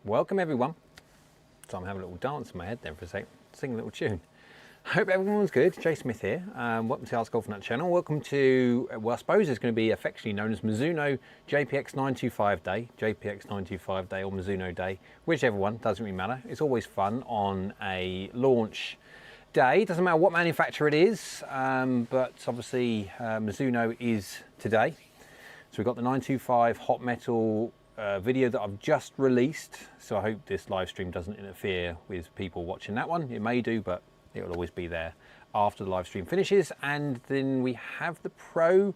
Welcome everyone. So I'm having a little dance in my head there for a sec, sing a little tune. Hope everyone's good. Jay Smith here. Welcome to the AskGolfNut channel. Welcome to, well, I suppose it's going to be affectionately known as Mizuno JPX925 Day, JPX925 Day or Mizuno Day, whichever one, doesn't really matter. It's always fun on a launch day. Doesn't matter what manufacturer it is, but obviously Mizuno is today. So we've got the 925 hot metal video that I've just released. So I hope this live stream doesn't interfere with people watching that one. It may do, but it will always be there after the live stream finishes. And then we have the Pro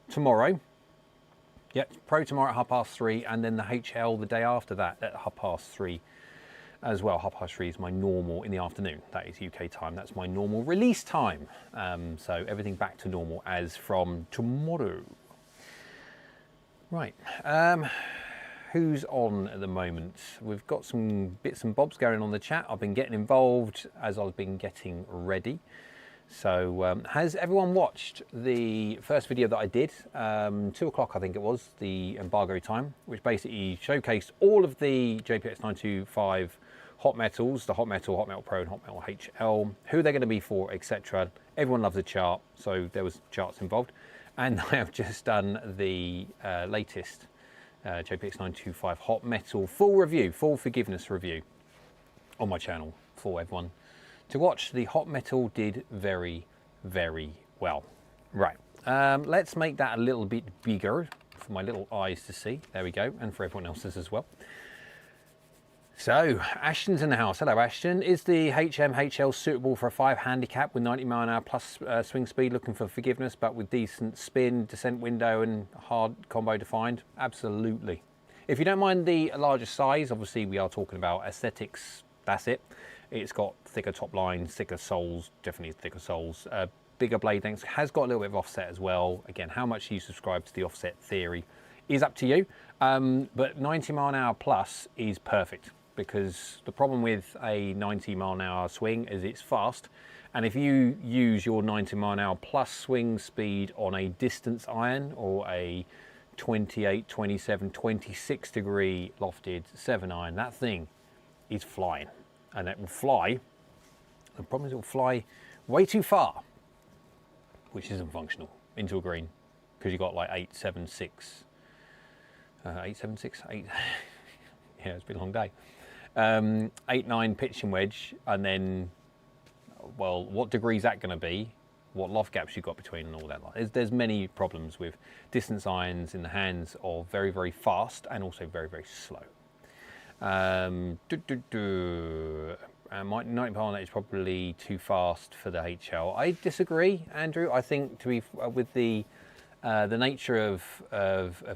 tomorrow. Yep, Pro tomorrow at 3:30, and then the HL the day after that at 3:30 as well. 3:30 is my normal in the afternoon. That is UK time. That's my normal release time. So everything back to normal as from tomorrow. Right. Who's on at the moment? We've got some bits and bobs going on the chat. I've been getting involved as I've been getting ready. So has everyone watched the first video that I did? 2 o'clock I think it was, the embargo time, which basically showcased all of the JPX925 hot metals, the hot metal Pro and hot metal HL, who they're going to be for, etc. Everyone loves a chart, so there was charts involved. And I have just done the latest JPX925 hot metal full review, full forgiveness review on my channel for everyone to watch. The hot metal did very, very well. Right, let's make that a little bit bigger for my little eyes to see. There we go, and for everyone else's as well. So, Ashton's in the house. Hello, Ashton. Is the HL suitable for a 5 handicap with 90 mile an hour plus swing speed, looking for forgiveness, but with decent spin, descent window, and hard combo defined? Absolutely. If you don't mind the larger size, obviously we are talking about aesthetics. That's it. It's got thicker top lines, thicker soles, definitely thicker soles, bigger blade lengths. Has got a little bit of offset as well. Again, how much you subscribe to the offset theory is up to you. But 90 mile an hour plus is perfect, because the problem with a 90 mile an hour swing is it's fast, and if you use your 90 mile an hour plus swing speed on a distance iron or a 28, 27, 26 degree lofted 7 iron, that thing is flying, and it will fly. The problem is it will fly way too far, which isn't functional, into a green, because you've got like 876, yeah, it's been a long day. 8-9 pitching wedge, and then, well, what degree is that going to be? What loft gaps you've got between and all that. There's many problems with distance irons in the hands of very, very fast and also very, very slow. My 90 mile an hour is probably too fast for the HL. I disagree, Andrew. I think to be with the nature of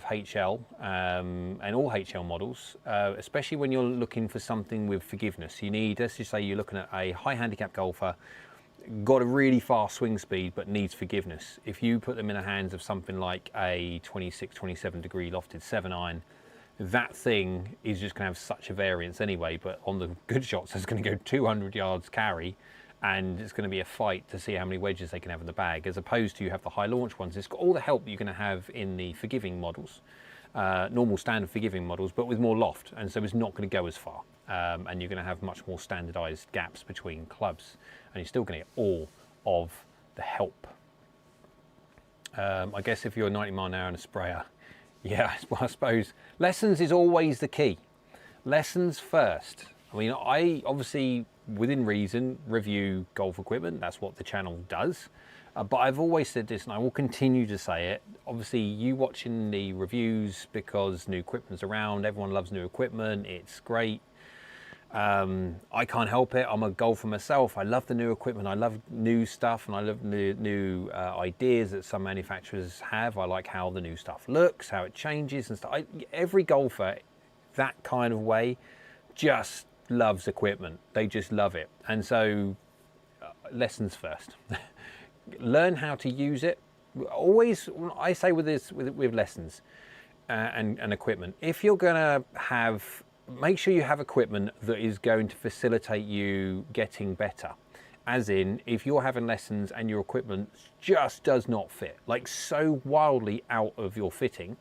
HL and all HL models, especially when you're looking for something with forgiveness, you need, let's just say you're looking at a high handicap golfer, got a really fast swing speed but needs forgiveness. If you put them in the hands of something like a 26, 27 degree lofted 7 iron, that thing is just going to have such a variance anyway, but on the good shots it's going to go 200 yards carry, and it's going to be a fight to see how many wedges they can have in the bag, as opposed to you have the high launch ones. It's got all the help you're going to have in the forgiving models, normal standard forgiving models, but with more loft, and so it's not going to go as far, and you're going to have much more standardized gaps between clubs, and you're still going to get all of the help. I guess if you're a 90 mile an hour and a sprayer, yeah, well, I suppose lessons is always the key. Lessons first. I mean, I obviously, within reason, review golf equipment. That's what the channel does. But I've always said this, and I will continue to say it. Obviously, you watching the reviews because new equipment's around. Everyone loves new equipment. It's great. I can't help it. I'm a golfer myself. I love the new equipment. I love new stuff, and I love new ideas that some manufacturers have. I like how the new stuff looks, how it changes and stuff. Every golfer, that kind of way, just loves equipment. They just love it. And so lessons first. Learn how to use it. Always, I say with this, with lessons and equipment, if you're gonna have, make sure you have equipment that is going to facilitate you getting better. As in, if you're having lessons and your equipment just does not fit, like so wildly out of your fitting,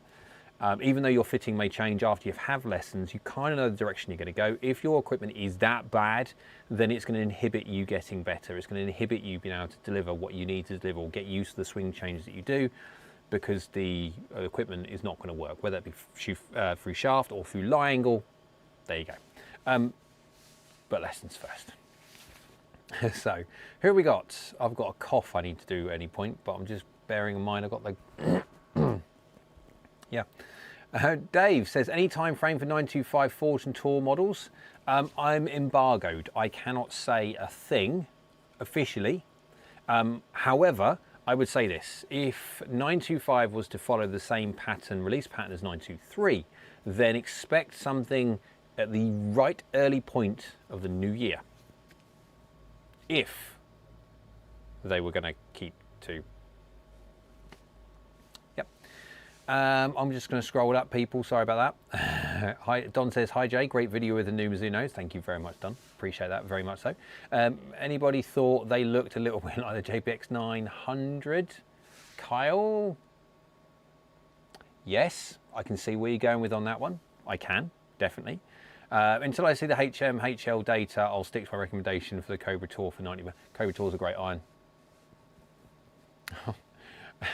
Even though your fitting may change after you have lessons, you kind of know the direction you're going to go. If your equipment is that bad, then it's going to inhibit you getting better. It's going to inhibit you being able to deliver what you need to deliver, or get used to the swing changes that you do, because the equipment is not going to work, whether it be through shaft or through lie angle. There you go. But lessons first. So here we got. I've got a cough I need to do at any point, but I'm just bearing in mind I've got the yeah. Dave says, any time frame for 925 Forge and Tour models? I'm embargoed. I cannot say a thing officially. However, I would say this: if 925 was to follow the same pattern, release pattern as 923, then expect something at the right early point of the new year, if they were going to keep to. Yep. I'm just going to scroll up, people. Sorry about that. Hi, Don says, hi Jay, great video with the new Mizunos. Thank you very much, Don. Appreciate that very much so. Anybody thought they looked a little bit like the JPX900? Kyle? Yes, I can see where you're going with on that one. I can, definitely. Until I see the HL data, I'll stick to my recommendation for the Cobra Tour for 90. Cobra Tour's a great iron.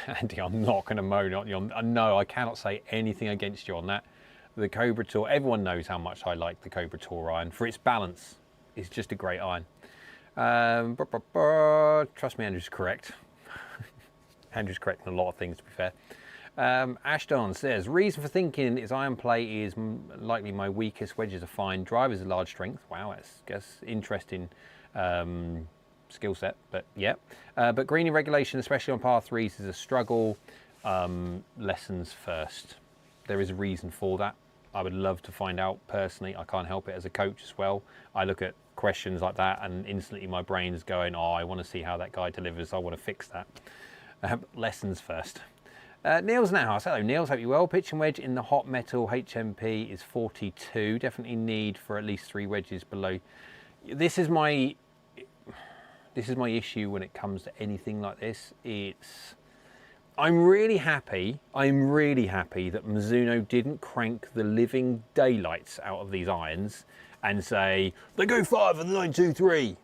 Andy, I'm not going to moan on you. No, I cannot say anything against you on that. The Cobra Tour, everyone knows how much I like the Cobra Tour iron. For its balance, it's just a great iron. Trust me, Andrew's correct. Andrew's correct in a lot of things, to be fair. Ashton says, reason for thinking is iron play is likely my weakest, wedges are fine, drivers are large strength. Wow, that's interesting skill set, but yeah. But greening regulation, especially on par threes, is a struggle. Lessons first. There is a reason for that. I would love to find out personally. I can't help it as a coach as well. I look at questions like that and instantly my brain's going, oh, I want to see how that guy delivers. I want to fix that. Lessons first. Neil's in our house. Hello, Niels. Hope you're well. Pitch and wedge in the hot metal HMP is 42. Definitely need for at least 3 wedges below. This is my issue when it comes to anything like this. I'm really happy that Mizuno didn't crank the living daylights out of these irons and say they go 5 on the 923.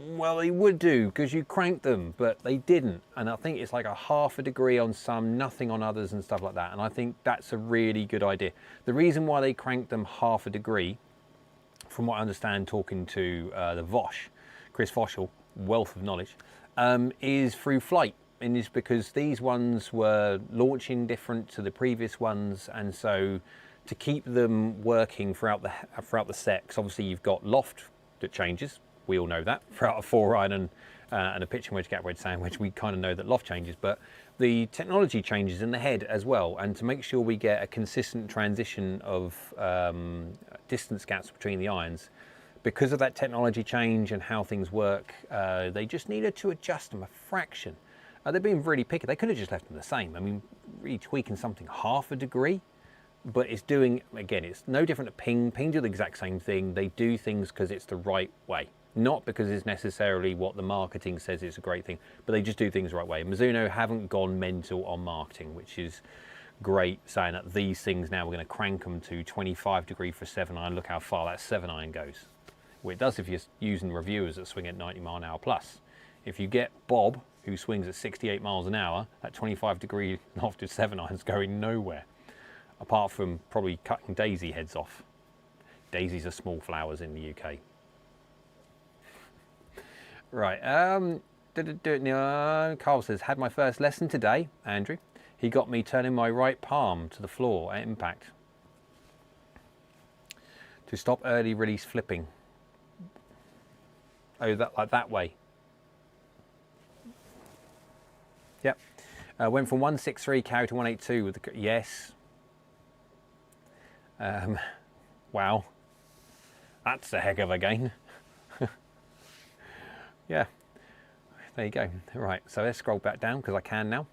Well, they would do because you cranked them, but they didn't. And I think it's like a ½ degree on some, nothing on others and stuff like that. And I think that's a really good idea. The reason why they cranked them ½ degree, from what I understand talking to the Vosh, Chris Voschel, wealth of knowledge, is through flight. And it's because these ones were launching different to the previous ones. And so to keep them working throughout the set, 'cause obviously you've got loft that changes. We all know that throughout a 4-iron and a pitching wedge, gap wedge, sandwich, we kind of know that loft changes, but the technology changes in the head as well. And to make sure we get a consistent transition of distance gaps between the irons, because of that technology change and how things work, they just needed to adjust them a fraction. They're being really picky. They could have just left them the same. I mean, really tweaking something ½ degree, but it's doing, again, it's no different to Ping. Ping do the exact same thing. They do things because it's the right way. Not because it's necessarily what the marketing says is a great thing, but they just do things the right way. Mizuno haven't gone mental on marketing, which is great, saying that these things now we're going to crank them to 25 degree for 7-iron. Look how far that 7-iron goes. Well, it does if you're using reviewers that swing at 90 mile an hour plus. If you get Bob, who swings at 68 miles an hour, that 25 degree loft of 7-iron's going nowhere, apart from probably cutting daisy heads off. Daisies are small flowers in the UK. Right, Carl says, had my first lesson today, Andrew. He got me turning my right palm to the floor at impact to stop early release flipping. Oh, like that way. Yep. Went from 163 carry to 182 with the, yes. Wow. That's a heck of a gain. Yeah, there you go. Right, so let's scroll back down because I can now.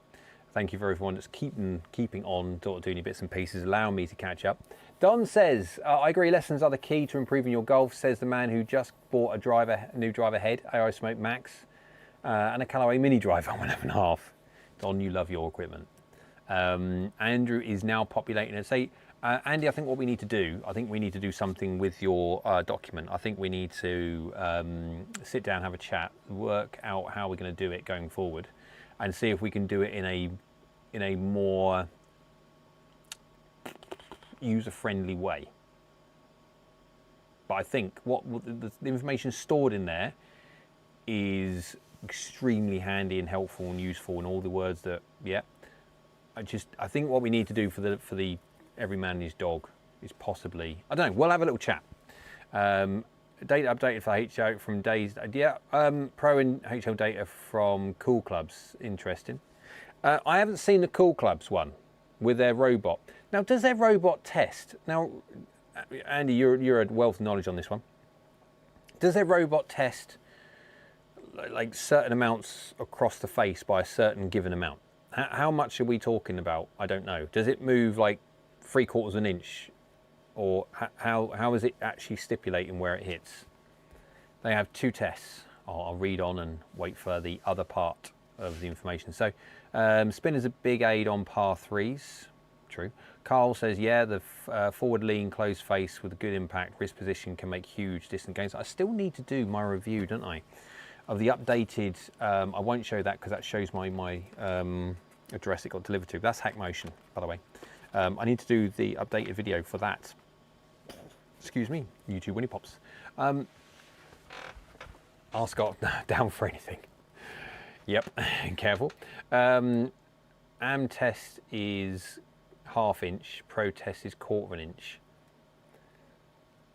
Thank you for everyone that's keeping on doing your bits and pieces, allowing me to catch up. Don says, I agree, lessons are the key to improving your golf, says the man who just bought a new driver head, Aero Smoke Max, and a Callaway mini driver, 1.5. Don, you love your equipment. Andrew is now populating it. Say, Andy, I think what we need to do, I think we need to do something with your document. I think we need to sit down, have a chat, work out how we're going to do it going forward, and see if we can do it in a more user-friendly way. But I think what the information stored in there is extremely handy and helpful and useful, and all the words that, yeah. I think what we need to do for the every man and his dog is possibly, I don't know, we'll have a little chat. Data updated for HO from days, yeah, pro and HO data from Cool Clubs, interesting. I haven't seen the Cool Clubs one with their robot. Now, does their robot test? Now, Andy, you're a wealth of knowledge on this one. Does their robot test like certain amounts across the face by a certain given amount? How much are we talking about? I don't know. Does it move like 3/4 of an inch, or how is it actually stipulating where it hits? They have 2 tests. I'll read on and wait for the other part of the information. So spin is a big aid on par 3s. True. Carl says, yeah, the forward lean closed face with a good impact wrist position can make huge distance gains. I still need to do my review, don't I, of the updated, I won't show that because that shows my address it got delivered to. That's Hack Motion, by the way. I need to do the updated video for that. Excuse me, YouTube Winnie Pops. Ask Golf down for anything. Yep, careful. AM test is 1/2 inch, pro test is 1/4 inch.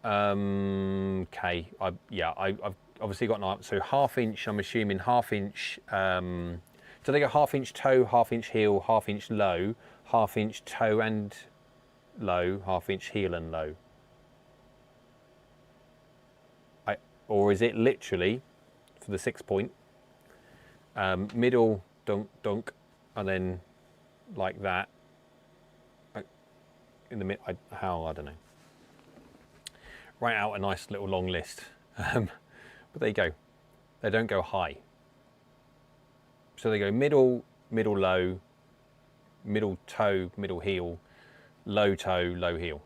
Okay, I've obviously got an, so 1/2 inch, I'm assuming 1/2 inch, do they go 1/2 inch toe, 1/2 inch heel, 1/2 inch low, 1/2 inch toe and low, 1/2 inch heel and low? Or is it literally, for the 6 point, middle, dunk, dunk, and then like that, in the mid, I don't know. Write out a nice little long list. But there you go. They don't go high. So they go middle, middle low, middle toe, middle heel, low toe, low heel.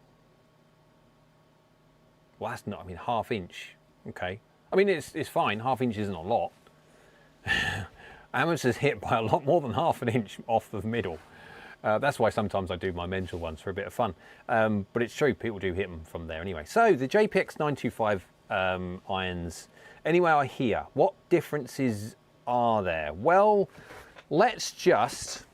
Well, that's not, I mean, 1/2 inch. Okay. I mean, it's fine. 1/2 inch isn't a lot. Amateurs hit by a lot more than 1/2 inch off the middle. That's why sometimes I do my mental ones for a bit of fun. But it's true, people do hit them from there anyway. So the JPX925 irons, anyway, I hear, what differences are there? Well, let's just,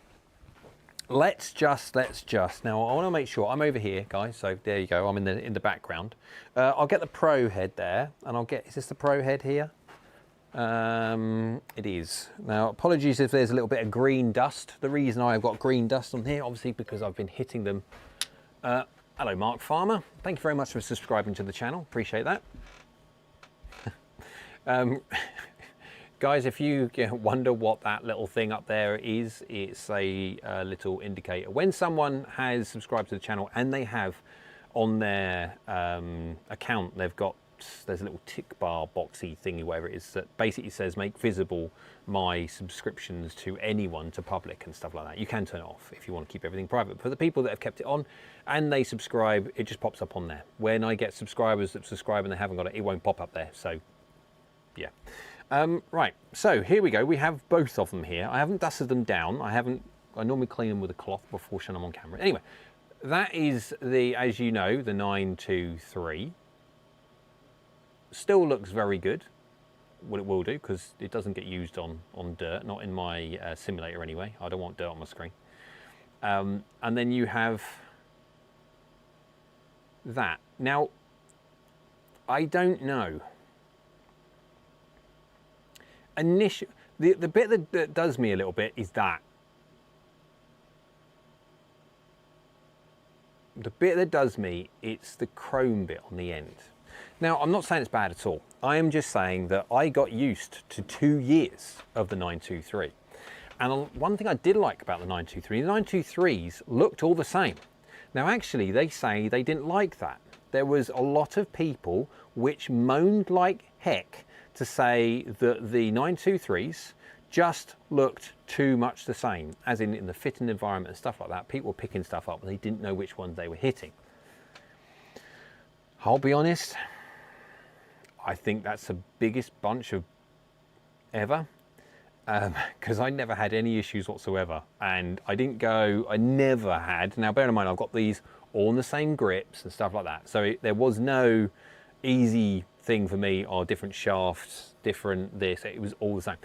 now I want to make sure, I'm over here, guys, so there you go, I'm in the background. I'll get the pro head there, and I'll get, is this the pro head here? It is. Now, apologies if there's a little bit of green dust. The reason I've got green dust on here, obviously because I've been hitting them. Hello, Mark Farmer. Thank you very much for subscribing to the channel. Appreciate that. Guys, if you wonder what that little thing up there is, it's a little indicator. When someone has subscribed to the channel and they have on their account, they've got, there's a little tick bar boxy thingy, whatever it is, that basically says make visible my subscriptions to anyone, to public and stuff like that. You can turn it off if you want to keep everything private. But for the people that have kept it on and they subscribe, it just pops up on there. When I get subscribers that subscribe and they haven't got it, it won't pop up there. So yeah. Right, so here we go. We have both of them here. I haven't dusted them down. I normally clean them with a cloth before showing them on camera. Anyway, that is the, as you know, the 923. Still looks very good. Well, it will do, because it doesn't get used on dirt, not in my simulator anyway. I don't want dirt on my screen. And then you have that. Now, I don't know. The bit that does me a little bit is that. The bit that does me, it's the chrome bit on the end. Now, I'm not saying it's bad at all. I am just saying that I got used to 2 years of the 923. And one thing I did like about the 923, the 923s looked all the same. Now, actually, they say they didn't like that. There was a lot of people which moaned like heck to say that the 923s just looked too much the same, as in the fitting environment and stuff like that. People were picking stuff up and they didn't know which ones they were hitting. I'll be honest, I think that's the biggest bunch of ever, because I never had any issues whatsoever, and I never had, now bear in mind I've got these all in the same grips and stuff like that, so there was no easy thing for me, or different shafts, different this, it was all the same.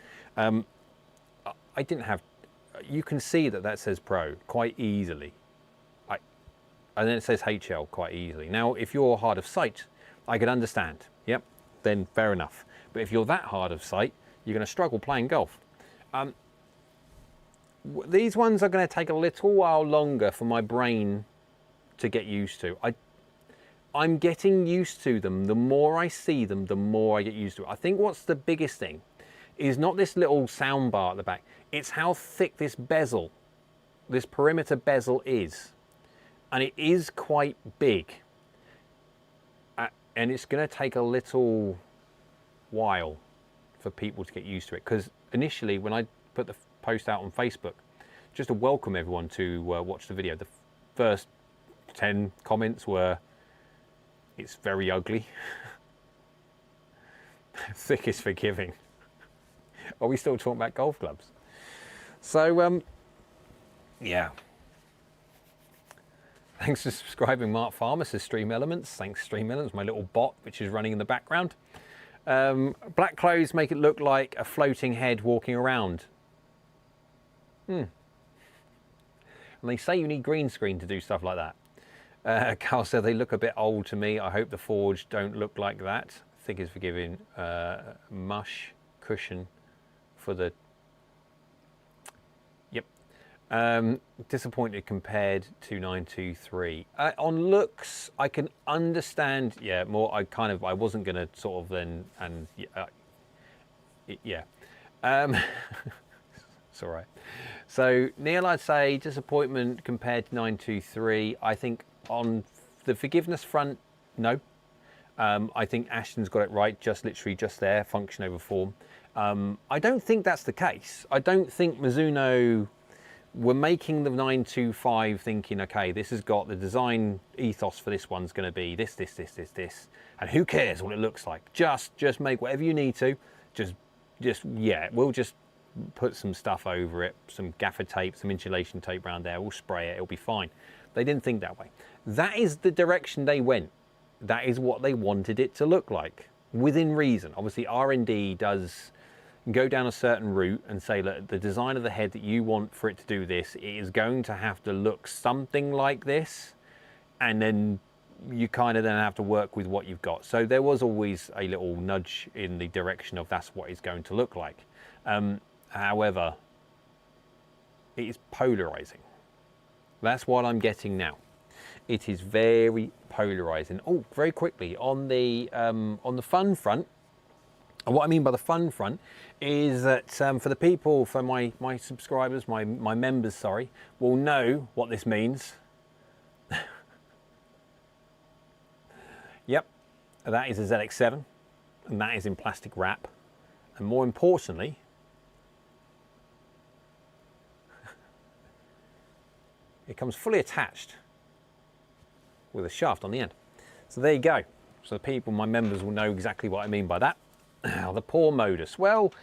I didn't have, you can see that says Pro quite easily, and then it says HL quite easily. Now if you're hard of sight, I could understand, yep, then fair enough, but if you're that hard of sight, you're going to struggle playing golf. These ones are going to take a little while longer for my brain to get used to. I'm getting used to them. The more I see them, the more I get used to it. I think what's the biggest thing is not this little sound bar at the back. It's how thick this bezel, this perimeter bezel is. And it is quite big. And it's going to take a little while for people to get used to it. Because initially, when I put the post out on Facebook, just to welcome everyone to watch the video, the first 10 comments were, "It's very ugly." Thick is forgiving. Are we still talking about golf clubs? So, yeah. Thanks for subscribing, Mark Farmer, says Stream Elements. Thanks, Stream Elements, my little bot, which is running in the background. Black clothes make it look like a floating head walking around. And they say you need green screen to do stuff like that. Carl said they look a bit old to me. I hope the Forge don't look like that. Thick is forgiving. Mush cushion for the... Yep. Disappointed compared to 923. On looks, I can understand, yeah, more, I wasn't going to sort of then, and yeah. It's all right. So Neil, I'd say disappointment compared to 923. I think on the forgiveness front, no. I think Ashton's got it right, literally just there, function over form. I don't think that's the case. I don't think Mizuno were making the 925 thinking, okay, this has got the design ethos for this one's going to be this, and who cares what it looks like? Just make whatever you need to. Yeah, we'll just put some stuff over it, some gaffer tape, some insulation tape around there, we'll spray it, it'll be fine. They didn't think that way. That is the direction they went. That is what they wanted it to look like, within reason. Obviously, R&D does go down a certain route and say, look, the design of the head that you want for it to do this, it is going to have to look something like this, and then you kind of then have to work with what you've got. So there was always a little nudge in the direction of that's what it's going to look like. However, it is polarizing. That's what I'm getting now. It is very polarizing. Oh, very quickly on the fun front. And what I mean by the fun front is that for the people, for my subscribers, my members, sorry, will know what this means. Yep, that is a ZX7, and that is in plastic wrap. And more importantly, it comes fully attached with a shaft on the end. So there you go. So the people, my members, will know exactly what I mean by that. The poor modus. Well,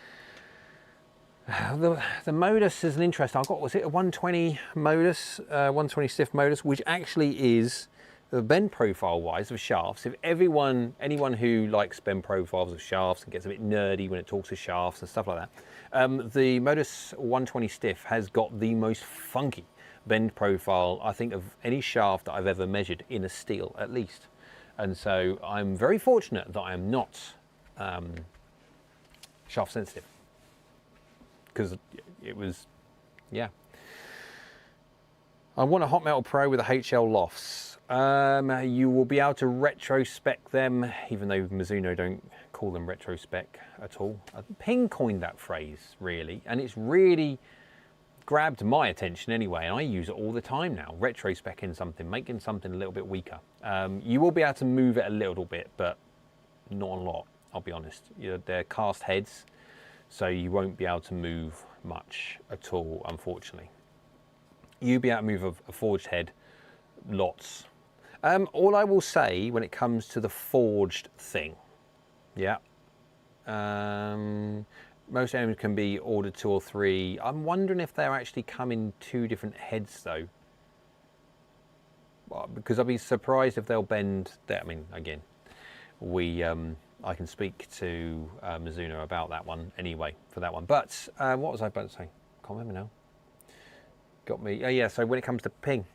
the modus is an interest. I've got, was it a 120 modus, 120 stiff modus, which actually is the bend profile wise of shafts. If anyone who likes bend profiles of shafts and gets a bit nerdy when it talks of shafts and stuff like that, the modus 120 stiff has got the most funky bend profile, I think, of any shaft that I've ever measured in a steel, at least. And so I'm very fortunate that I am not shaft sensitive, because it was, yeah. I want a Hot Metal Pro with a HL lofts. You will be able to retrospec them, even though Mizuno don't call them retrospec at all. Ping coined that phrase, really, and it's really grabbed my attention anyway, and I use it all the time now, retrospecking something, making something a little bit weaker. You will be able to move it a little bit, but not a lot. I'll be honest. They're cast heads, so you won't be able to move much at all, unfortunately. You'll be able to move a forged head, lots. All I will say when it comes to the forged thing, yeah, most items can be ordered 2 or 3. I'm wondering if they're actually come in 2 different heads though, because I'd be surprised if they'll bend. I mean, again, I can speak to Mizuno about that one anyway for that one. But what was I about to say? Can't remember now. Got me. Oh yeah. So when it comes to ping,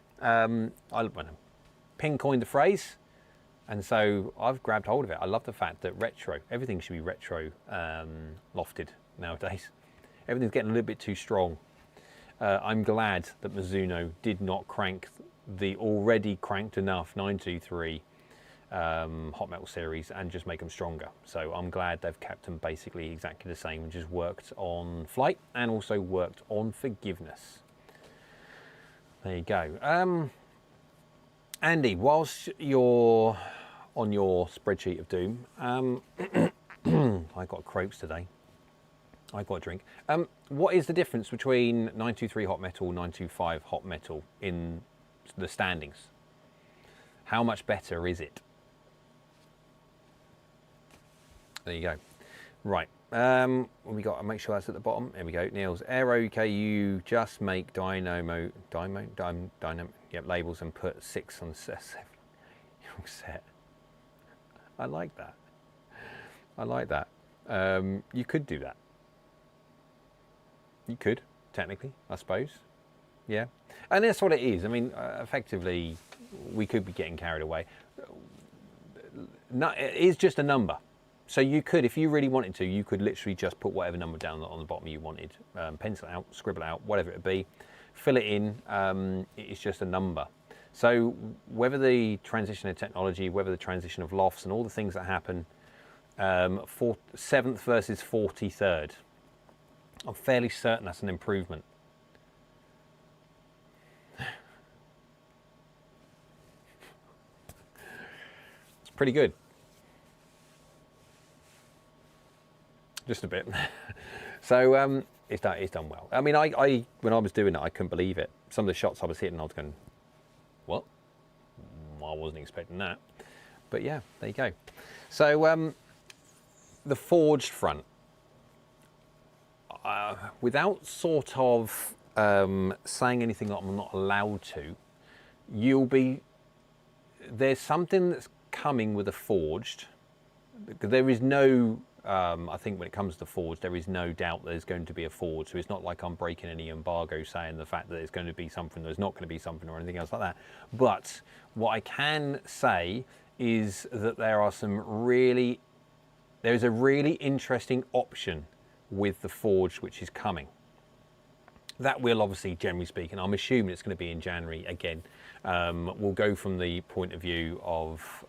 Ping coined the phrase, and so I've grabbed hold of it. I love the fact that everything should be retro lofted nowadays. Everything's getting a little bit too strong. I'm glad that Mizuno did not crank the already cranked enough 923 hot metal series and just make them stronger. So I'm glad they've kept them basically exactly the same and just worked on flight and also worked on forgiveness. There you go. Andy, whilst you're on your spreadsheet of doom, I got croaks today. I got a drink. What is the difference between 923 hot metal, 925 hot metal in the standings? How much better is it? There you go. Right. We got to make sure that's at the bottom. There we go. Niels, Aero UK, you just make dynamo labels and put 6 on 7 set. I like that. I like that. You could do that. You could, technically, I suppose. Yeah. And that's what it is. I mean, effectively, we could be getting carried away. No, it is just a number. So you could, if you really wanted to, you could literally just put whatever number down on the bottom you wanted. Pencil it out, scribble it out, whatever it be. Fill it in. It's just a number. So whether the transition of technology, whether the transition of lofts and all the things that happen, 7th versus 43rd, I'm fairly certain that's an improvement. It's pretty good. Just a bit. So it's done well. I mean, I when I was doing it, I couldn't believe it. Some of the shots I was hitting, I was going, what? I wasn't expecting that. But yeah, there you go. So the forged front, without sort of saying anything that I'm not allowed to, there's something that's coming with a forged. There is no, I think when it comes to forged, there is no doubt there's going to be a forged. So it's not like I'm breaking any embargo saying the fact that there's going to be something, there's not going to be something or anything else like that. But what I can say is that there's a really interesting option with the forged which is coming. That will obviously, generally speaking, I'm assuming it's going to be in January again. We'll go from the point of view of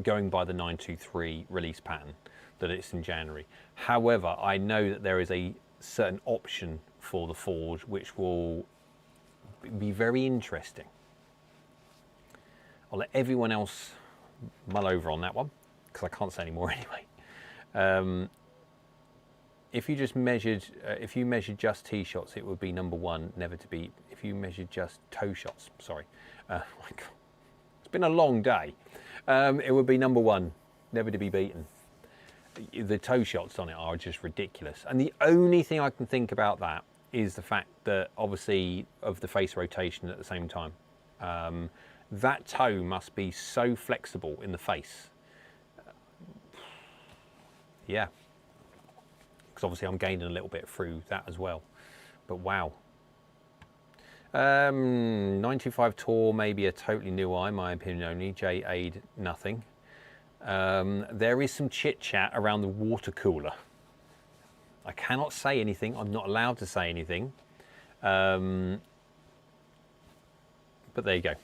going by the 923 release pattern, that it's in January. However, I know that there is a certain option for the forge which will be very interesting. I'll let everyone else mull over on that one because I can't say any more anyway. If you just measured, if you measured just tee shots, it would be number 1, never to beat. If you measured just toe shots, sorry, my God, it's been a long day. It would be number 1, never to be beaten. The toe shots on it are just ridiculous. And the only thing I can think about that is the fact that obviously of the face rotation at the same time. That toe must be so flexible in the face. Yeah. Because obviously I'm gaining a little bit through that as well. But wow. 925 Tour may be a totally new eye, my opinion only. J-Aid, nothing. There is some chit chat around the water cooler. I cannot say anything. I'm not allowed to say anything. But there you go.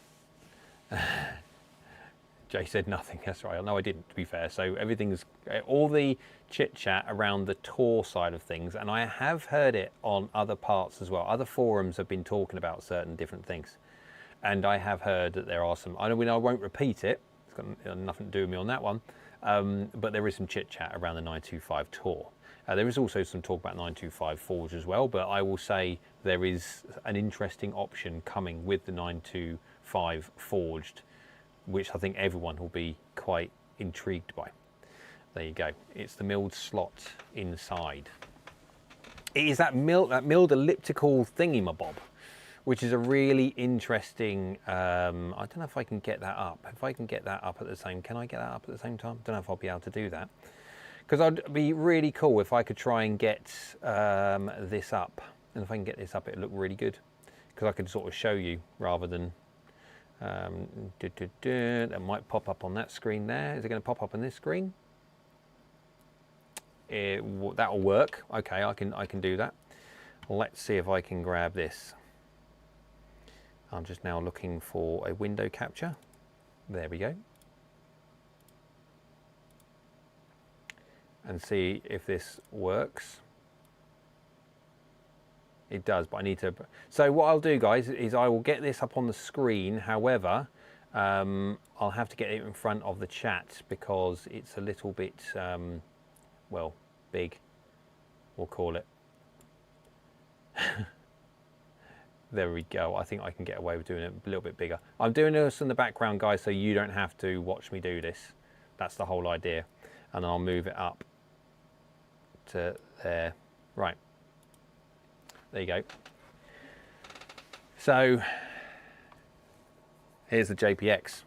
Jay said nothing. That's right. No, I didn't, to be fair. So everything's, all the chit chat around the tour side of things, and I have heard it on other parts as well. Other forums have been talking about certain different things, and I have heard that there are some. I mean, I won't repeat it. It's got nothing to do with me on that one. But there is some chit chat around the 925 Tour. There is also some talk about 925 Forge as well, but I will say there is an interesting option coming with the 925 Forged, which I think everyone will be quite intrigued by. There you go. It's the milled slot inside. It is that milled elliptical thingy-mabob, which is a really interesting, I don't know if I can get that up. If I can get that up at the same, can I get that up at the same time? Don't know if I'll be able to do that. Because I'd be really cool if I could try and get this up. And if I can get this up, it'd look really good. Because I could sort of show you rather than, that might pop up on that screen there. Is it going to pop up on this screen? That'll work. Okay, I can do that. Let's see if I can grab this. I'm just now looking for a window capture. There we go. And see if this works. It does, but I need to. So what I'll do, guys, is I will get this up on the screen. However, I'll have to get it in front of the chat because it's a little bit, well, big, we'll call it. There we go. I think I can get away with doing it a little bit bigger. I'm doing this in the background, guys, so you don't have to watch me do this. That's the whole idea. And I'll move it up to there. Right. There you go. So here's the JPX.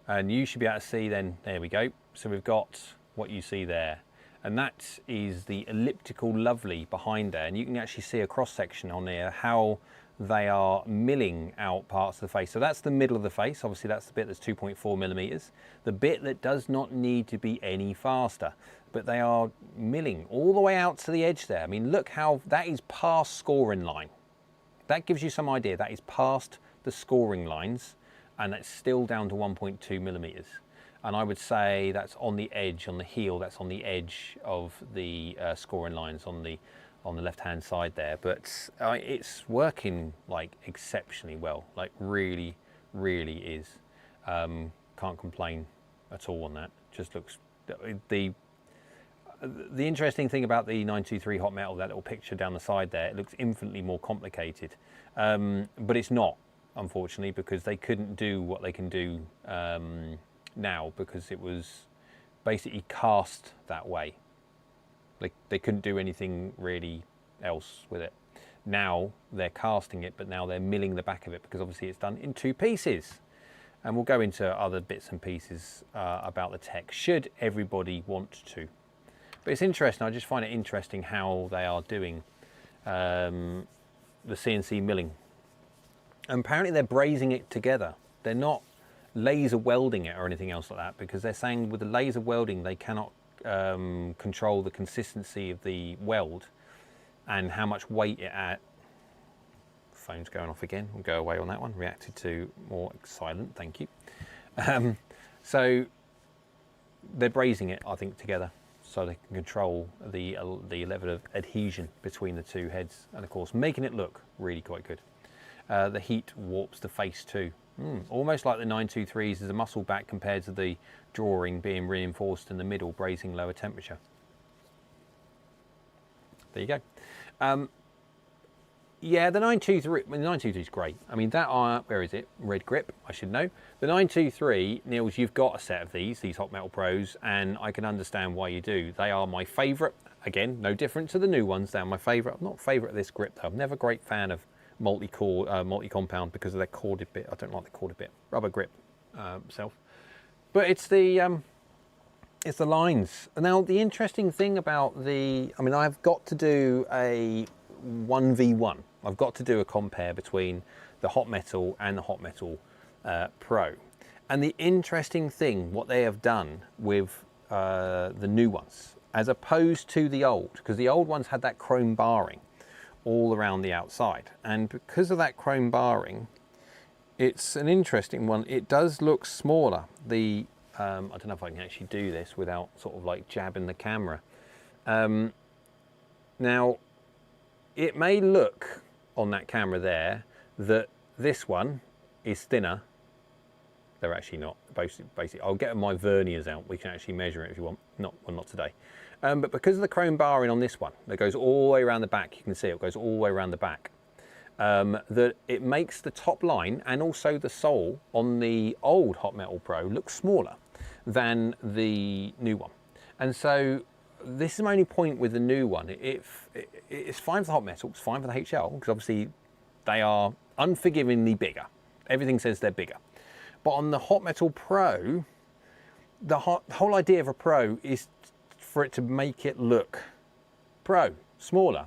And you should be able to see then, there we go. So we've got what you see there. And that is the elliptical lovely behind there. And you can actually see a cross section on there, how they are milling out parts of the face. So that's the middle of the face. Obviously that's the bit that's 2.4 millimeters. The bit that does not need to be any faster, but they are milling all the way out to the edge there. I mean, look how that is past scoring line. That gives you some idea. That is past the scoring lines and it's still down to 1.2 millimeters. And I would say that's on the edge, on the heel, that's on the edge of the scoring lines on the left-hand side there. But it's working like exceptionally well, like really, really is. Can't complain at all on that. Just looks, the interesting thing about the 923 hot metal, that little picture down the side there, it looks infinitely more complicated. But it's not, unfortunately, because they couldn't do what they can do now because it was basically cast that way. They couldn't do anything really else with it. Now they're casting it, but now they're milling the back of it because obviously it's done in two pieces. And we'll go into other bits and pieces about the tech, should everybody want to. But it's interesting, I just find it interesting how they are doing the CNC milling. And apparently they're brazing it together. They're not laser welding it or anything else like that, because they're saying with the laser welding they cannot control the consistency of the weld and how much weight it adds. Phone's going off again, we'll go away on that one. Reacted to more silent, thank you. So they're brazing it, I think, together so they can control the level of adhesion between the two heads, and of course making it look really quite good. The heat warps the face too. Almost like the 923s is a muscle back compared to the drawing being reinforced in the middle, brazing lower temperature. There you go. Yeah, the 923, the 923 is great. I mean, that where is it? Red Grip, I should know. The 923, Niels, you've got a set of these Hot Metal Pros, and I can understand why you do. They are my favourite. Again, no different to the new ones. They're my favourite. I'm not favourite of this grip though. I'm never a great fan of multi-compound because of their corded bit. I don't like the corded bit. Rubber grip self. But it's the lines. Now the interesting thing about the, I mean, I've got to do a 1v1. I've got to do a compare between the Hot Metal and the Hot Metal Pro. And the interesting thing, what they have done with the new ones, as opposed to the old, because the old ones had that chrome barring all around the outside, and because of that chrome barring, it's an interesting one. It does look smaller. The I don't know if I can actually do this without sort of like jabbing the camera. Now it may look on that camera there that this one is thinner they're actually not. Basically, I'll get my verniers out. We can actually measure it if you want. Well, not today. But because of the chrome barring on this one, that goes all the way around the back, you can see it goes all the way around the back, that it makes the top line and also the sole on the old Hot Metal Pro look smaller than the new one. And so this is my only point with the new one. It's fine for the Hot Metal, it's fine for the HL, because obviously they are unforgivingly bigger. Everything says they're bigger. But on the Hot Metal Pro, the whole idea of a Pro is for it to make it look Pro, smaller.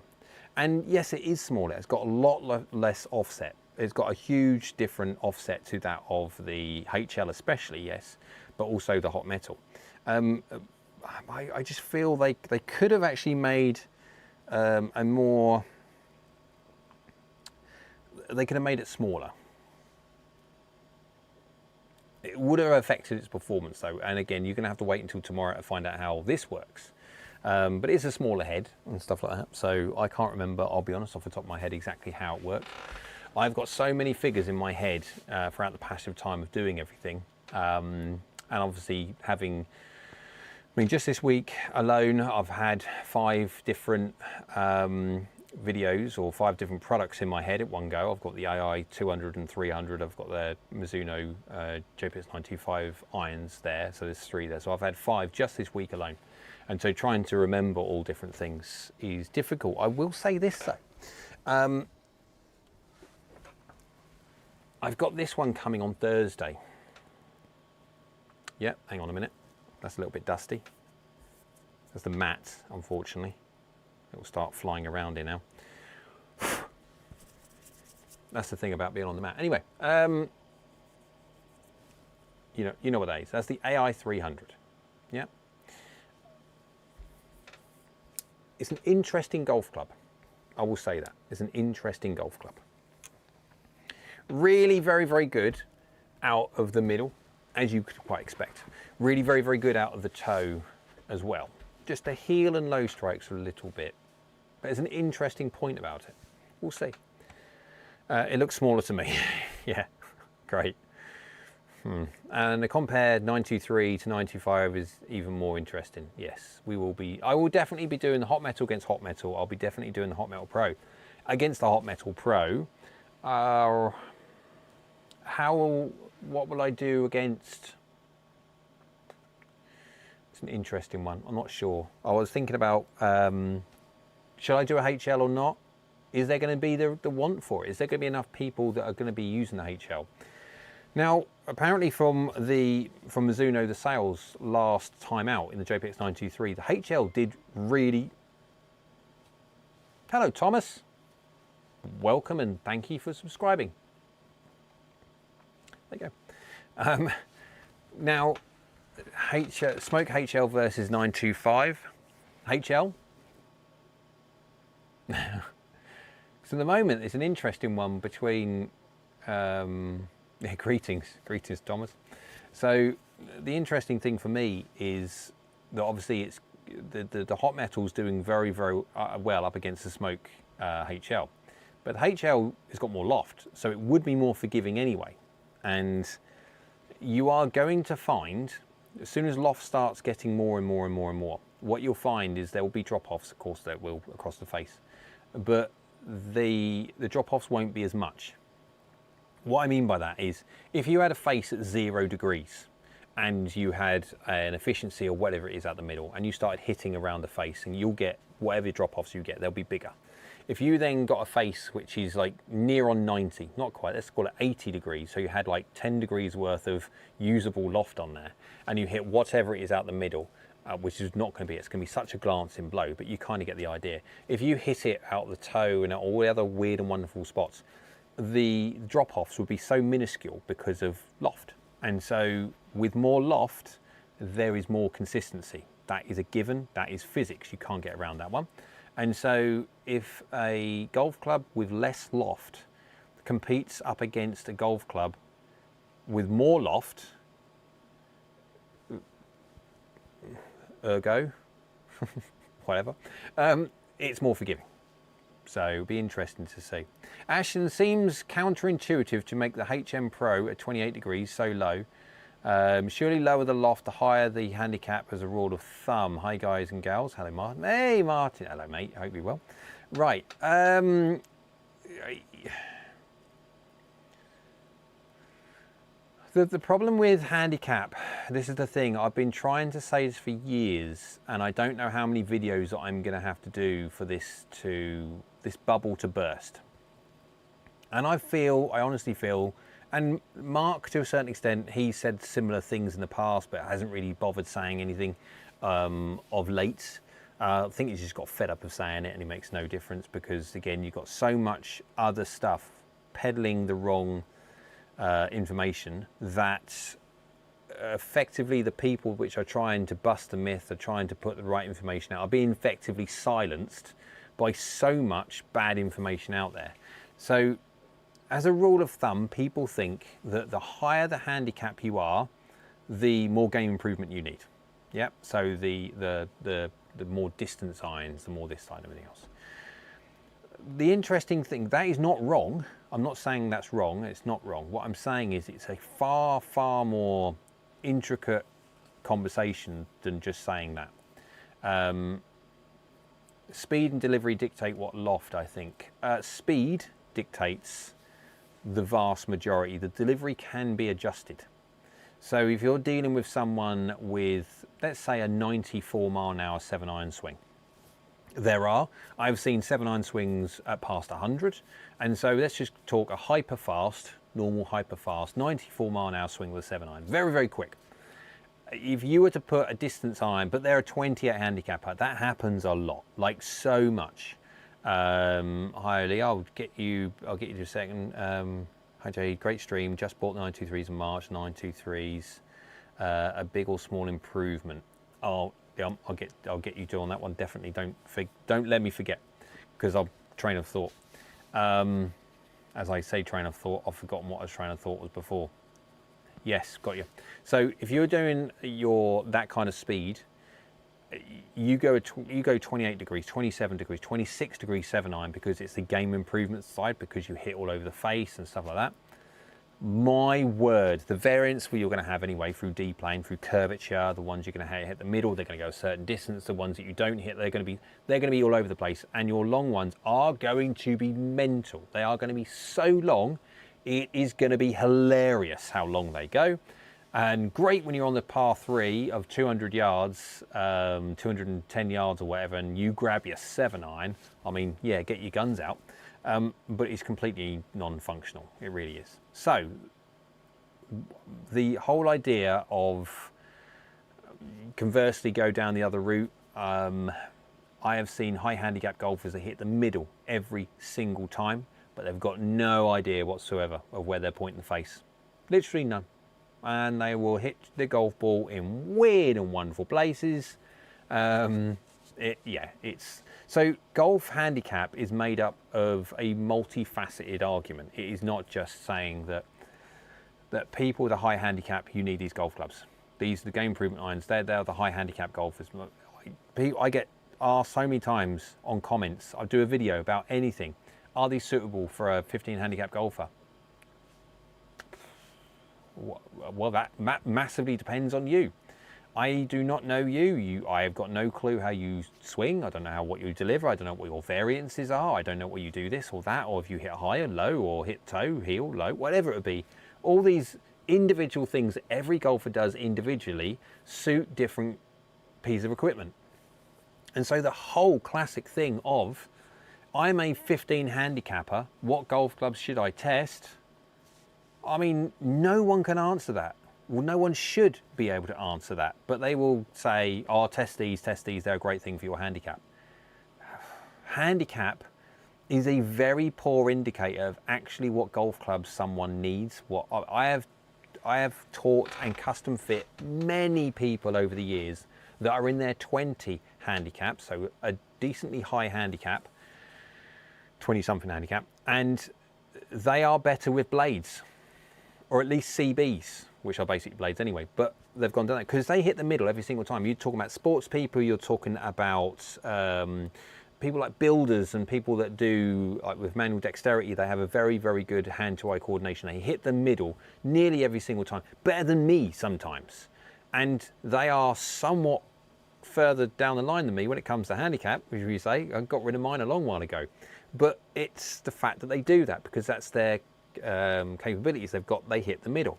And yes, it is smaller. It's got a lot less offset. It's got a huge different offset to that of the HL especially, yes, but also the Hot Metal. I just feel they could have actually made they could have made it smaller. It would have affected its performance though, and again, you're going to have to wait until tomorrow to find out how this works. But it's a smaller head and stuff like that, so I can't remember, I'll be honest, off the top of my head exactly how it worked. I've got so many figures in my head throughout the passive time of doing everything, and obviously having, I mean, just this week alone, I've had 5 different videos or 5 different products in my head at one go. I've got the AI 200 and 300, I've got the Mizuno JPX925 Irons there, so there's 3 there. So I've had 5 just this week alone. And so trying to remember all different things is difficult. I will say this though. I've got this one coming on Thursday. Yeah, hang on a minute. That's a little bit dusty. That's the mat, unfortunately. It will start flying around here now. That's the thing about being on the mat. Anyway, you know what that is. That's the AI 300. Yeah. It's an interesting golf club. I will say that. It's an interesting golf club. Really very, very good out of the middle, as you could quite expect. Really very, very good out of the toe as well. Just the heel and low strikes a little bit. But there's an interesting point about it. We'll see. It looks smaller to me. Yeah, great. And the compare 923 to 925 is even more interesting. Yes, we will be. I will definitely be doing the Hot Metal against Hot Metal. I'll be definitely doing the Hot Metal Pro against the Hot Metal Pro. What will I do against? It's an interesting one. I'm not sure. I was thinking about, should I do a HL or not? Is there going to be the want for it? Is there going to be enough people that are going to be using the HL? Now, apparently from Mizuno, the sales last time out in the JPX923, the HL did really... Hello, Thomas. Welcome and thank you for subscribing. There you go. Now, Smoke HL versus 925 HL. So at the moment, it's an interesting one between... yeah, greetings Thomas. So the interesting thing for me is that obviously it's the Hot Metal's doing very, very well up against the Smoke HL, but the HL has got more loft, so it would be more forgiving anyway. And you are going to find, as soon as loft starts getting more and more and more and more, what you'll find is there will be drop-offs, of course there will, across the face, but the drop-offs won't be as much. What I mean by that is, if you had a face at 0 degrees and you had an efficiency or whatever it is out the middle, and you started hitting around the face, and you'll get whatever drop-offs you get, they'll be bigger. If you then got a face which is like near on 90, not quite, let's call it 80 degrees, so you had like 10 degrees worth of usable loft on there, and you hit whatever it is out the middle, which is not going to be, it's going to be such a glancing blow, but you kind of get the idea. If you hit it out the toe and all the other weird and wonderful spots, the drop-offs would be so minuscule because of loft. And so with more loft, there is more consistency. That is a given, that is physics, you can't get around that one. And so if a golf club with less loft competes up against a golf club with more loft, ergo, whatever, it's more forgiving. So it'll be interesting to see. Ashton, seems counterintuitive to make the HM Pro at 28 degrees so low Surely lower the loft, the higher the handicap as a rule of thumb. Hi guys and gals. Hello Martin. Hey Martin. Hello mate. I hope you're well. Right. The problem with handicap, this is the thing, I've been trying to say this for years, and I don't know how many videos that I'm going to have to do for this bubble to burst. And I honestly feel, and Mark, to a certain extent, he said similar things in the past, but hasn't really bothered saying anything of late. I think he's just got fed up of saying it, and it makes no difference because, again, you've got so much other stuff peddling the wrong information that effectively the people which are trying to bust the myth, are trying to put the right information out, are being effectively silenced by so much bad information out there. So as a rule of thumb, people think that the higher the handicap you are, the more game improvement you need. Yep. So the more distance irons, the more this side and everything else. The interesting thing, that is not wrong. I'm not saying that's wrong. It's not wrong. What I'm saying is it's a far, far more intricate conversation than just saying that. Speed and delivery dictate what loft, I think. Speed dictates the vast majority. The delivery can be adjusted. So if you're dealing with someone with, let's say, a 94 mile an hour 7-iron swing, I've seen 7-iron swings at past 100, and so let's just talk a hyper fast, normal hyper fast, 94 mile an hour swing with a 7-iron, very, very quick. If you were to put a distance iron, but they're a 28 handicapper, that happens a lot, like so much. Hi Oli, I'll get you in a second. Hi Jay, great stream, just bought the 923s in March, 923s, a big or small improvement. Oh, yeah, I'll get you to on that one. Definitely don't let me forget, because I'll train of thought. As I say, train of thought, I've forgotten what a train of thought was before. Yes, got you. So if you're doing that kind of speed, you go 28 degrees, 27 degrees, 26 degrees 7-iron, because it's the game improvement side, because you hit all over the face and stuff like that. My word, the variance you're going to have anyway through D-plane, through curvature, the ones you're going to hit the middle, they're going to go a certain distance. The ones that you don't hit, they're going to be all over the place. And your long ones are going to be mental. They are going to be so long, it is going to be hilarious how long they go. And great when you're on the par 3 of 200 yards, 210 yards or whatever, and you grab your 7-iron. I mean, yeah, get your guns out. But it's completely non-functional. It really is. So the whole idea of conversely go down the other route, I have seen high handicap golfers that hit the middle every single time, but they've got no idea whatsoever of where they're pointing the face. Literally none. And they will hit the golf ball in weird and wonderful places. So golf handicap is made up of a multifaceted argument. It is not just saying that people with a high handicap, you need these golf clubs. These are the game improvement irons. They're the high handicap golfers. I get asked so many times on comments. I do a video about anything. Are these suitable for a 15 handicap golfer? Well, that massively depends on you. I do not know you. I have got no clue how you swing. I don't know what you deliver. I don't know what your variances are. I don't know what you do this or that, or if you hit high or low, or hit toe, heel, low, whatever it would be. All these individual things that every golfer does individually suit different pieces of equipment. And so the whole classic thing of, I'm a 15 handicapper, what golf clubs should I test? I mean, no one can answer that. Well, no one should be able to answer that, but they will say, oh, test these, they're a great thing for your handicap. Handicap is a very poor indicator of actually what golf clubs someone needs. What I have taught and custom fit many people over the years that are in their 20 handicap, so a decently high handicap, 20-something handicap, and they are better with blades, or at least CBs, which are basically blades anyway, but they've gone down that because they hit the middle every single time. You're talking about sports people, you're talking about people like builders and people that do like with manual dexterity, they have a very, very good hand-to-eye coordination. They hit the middle nearly every single time, better than me sometimes. And they are somewhat further down the line than me when it comes to handicap, which you say, I got rid of mine a long while ago. But it's the fact that they do that because that's their capabilities. They hit the middle,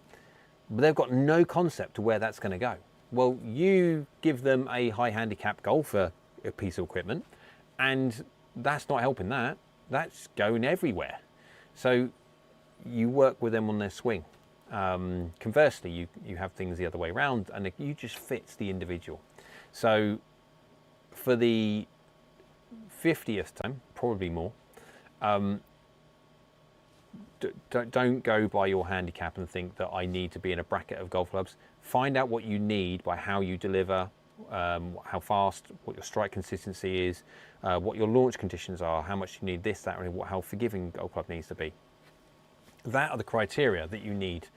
but they've got no concept of where that's going to go. Well, you give them a high handicap golfer a piece of equipment, and that's not helping that. That's going everywhere. So you work with them on their swing. Conversely, you have things the other way around, and you just fits the individual. So for the 50th time, probably more, don't go by your handicap and think that I need to be in a bracket of golf clubs. Find out what you need by how you deliver, how fast, what your strike consistency is, what your launch conditions are, how much you need this, that, and how forgiving golf club needs to be. That are the criteria that you need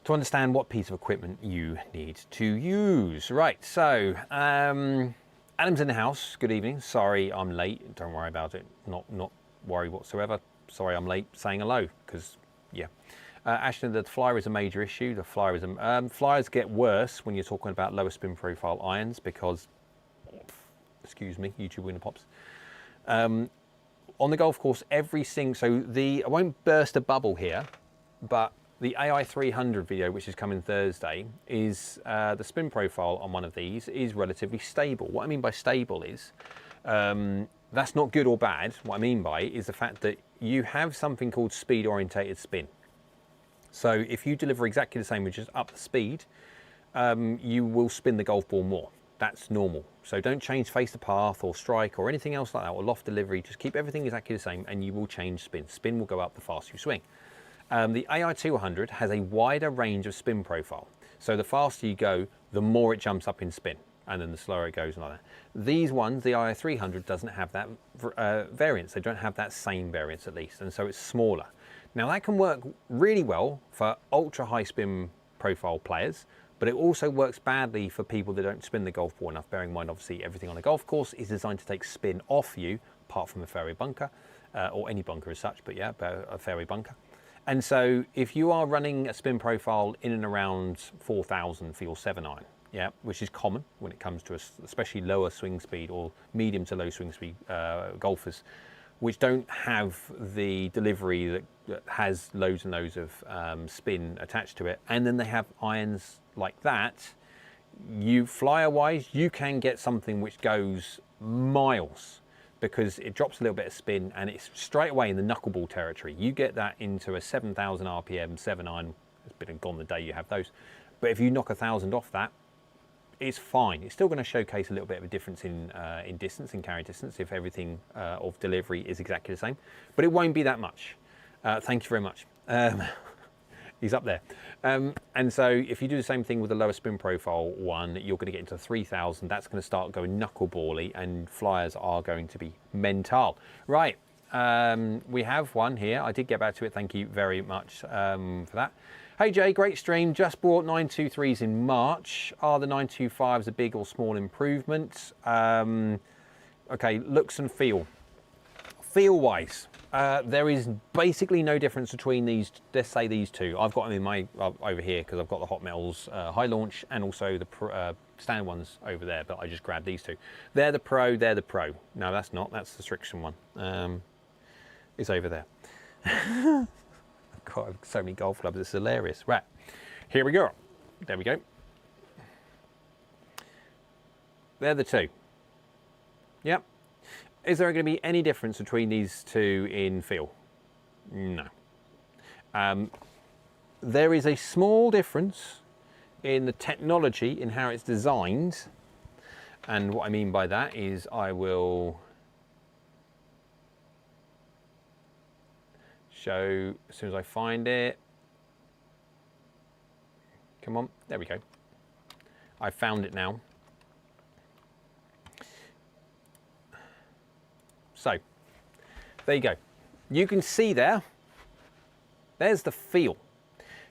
to understand what piece of equipment you need to use. Right, so Adam's in the house. Good evening. Sorry I'm late. Don't worry about it. Not worry whatsoever. Sorry I'm late saying hello, because yeah. Ashton, the flyer is a major issue. The flyer is flyers get worse when you're talking about lower spin profile irons because, excuse me, YouTube winner pops. On the golf course, so I won't burst a bubble here, but the AI 300 video, which is coming Thursday, is the spin profile on one of these is relatively stable. What I mean by stable is, that's not good or bad. What I mean by it is the fact that you have something called speed orientated spin. So if you deliver exactly the same, which is up the speed, you will spin the golf ball more. That's normal. So don't change face to path or strike or anything else like that, or loft delivery. Just keep everything exactly the same and you will change spin. Spin will go up the faster you swing. The AI 200 has a wider range of spin profile. So the faster you go, the more it jumps up in spin, and then the slower it goes like that. These ones, the AI 300 doesn't have that variance. They don't have that same variance at least, and so it's smaller. Now that can work really well for ultra high spin profile players, but it also works badly for people that don't spin the golf ball enough. Bearing in mind, obviously, everything on a golf course is designed to take spin off you, apart from a fairway bunker, or any bunker as such, but yeah, a fairway bunker. And so if you are running a spin profile in and around 4,000 for your 7-iron, yeah, which is common when it comes to especially lower swing speed or medium to low swing speed golfers, which don't have the delivery that has loads and loads of spin attached to it, and then they have irons like that, you flyer-wise, you can get something which goes miles because it drops a little bit of spin and it's straight away in the knuckleball territory. You get that into a 7,000 RPM 7-iron, it's been and gone the day you have those, but if you knock 1,000 off that, it's fine. It's still going to showcase a little bit of a difference in distance, in carry distance, if everything of delivery is exactly the same, but it won't be that much. Thank you very much. He's up there. And so if you do the same thing with the lower spin profile one, you're going to get into 3,000. That's going to start going knucklebally, and flyers are going to be mental. Right, we have one here. I did get back to it. Thank you very much for that. Hey Jay, great stream. Just bought 923s in March. Are the 925s a big or small improvement? Okay, looks and feel. Feel-wise, there is basically no difference between these, let's say these two. I've got them in my, over here, because I've got the Hot Metals High Launch and also the standard ones over there, but I just grabbed these two. They're the Pro, they're the Pro. No, that's not, that's the Striction one. It's over there. I've got so many golf clubs, it's hilarious. Right, here we go. There we go. They're the two. Yep. Is there going to be any difference between these two in feel? No. There is a small difference in the technology, in how it's designed. And what I mean by that is I will show as soon as I find it. Come on, there we go. I found it now. So, there you go. You can see there's the feel.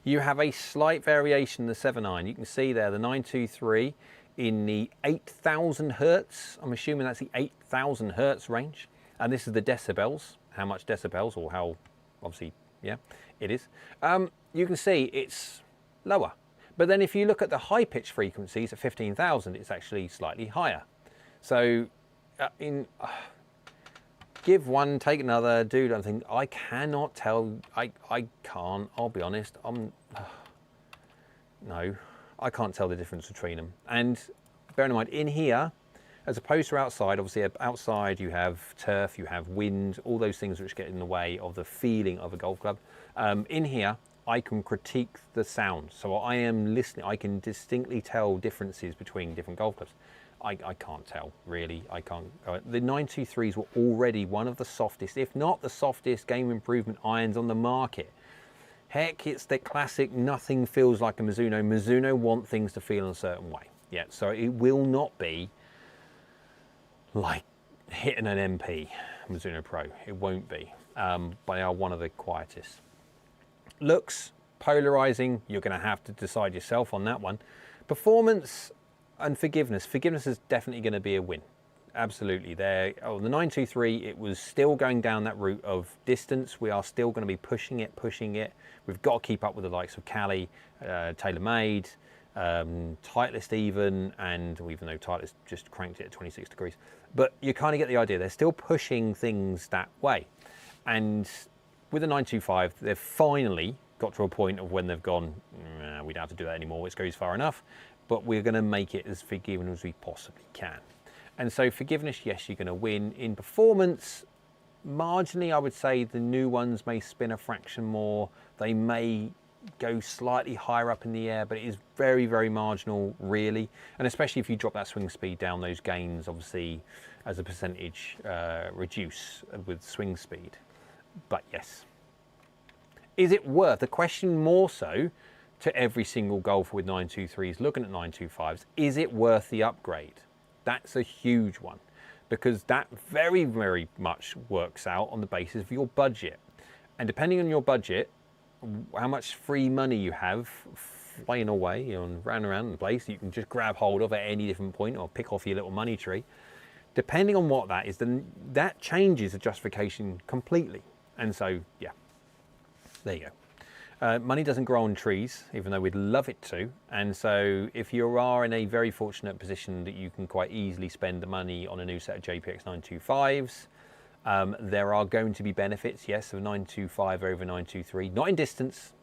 You have a slight variation in the 7-iron. You can see there the 923 in the 8,000 hertz. I'm assuming that's the 8,000 hertz range. And this is the decibels, how much decibels, or how, obviously, yeah, it is. You can see it's lower. But then if you look at the high pitch frequencies at 15,000, it's actually slightly higher. So give one, take another, do something. I cannot tell, I can't, I'll be honest. No, I can't tell the difference between them. And bear in mind, in here, as opposed to outside, obviously outside you have turf, you have wind, all those things which get in the way of the feeling of a golf club. In here, I can critique the sound. So I am listening, I can distinctly tell differences between different golf clubs. I can't tell, really, I can't. The 923s were already one of the softest, if not the softest game improvement irons on the market. Heck, it's the classic, nothing feels like a Mizuno. Mizuno want things to feel in a certain way. Yeah, so it will not be like hitting an MP, Mizuno Pro. It won't be, but they are one of the quietest. Looks, polarizing, you're gonna have to decide yourself on that one. Performance and forgiveness. Forgiveness is definitely gonna be a win. Absolutely. There, oh, the 923, it was still going down that route of distance. We are still gonna be pushing it. We've got to keep up with the likes of Cali, TaylorMade, Titleist even, and even though Titleist just cranked it at 26 degrees. But you kind of get the idea. They're still pushing things that way. And with the 925, they've finally got to a point of when they've gone, nah, we don't have to do that anymore, it goes far enough, but we're going to make it as forgiving as we possibly can. And so forgiveness, yes, you're going to win. In performance, marginally, I would say the new ones may spin a fraction more. They may go slightly higher up in the air, but it is very, very marginal, really. And especially if you drop that swing speed down, those gains, obviously, as a percentage, reduce with swing speed. But yes. Is it worth, the question more so to every single golfer with 923s looking at 925s, is it worth the upgrade? That's a huge one, because that very, very much works out on the basis of your budget. And depending on your budget, how much free money you have flying away and round and around the place, you can just grab hold of at any different point or pick off your little money tree. Depending on what that is, then that changes the justification completely. And so, yeah, there you go. Money doesn't grow on trees, even though we'd love it to. And so if you are in a very fortunate position that you can quite easily spend the money on a new set of JPX925s, there are going to be benefits, yes, of 925 over 923. Not in distance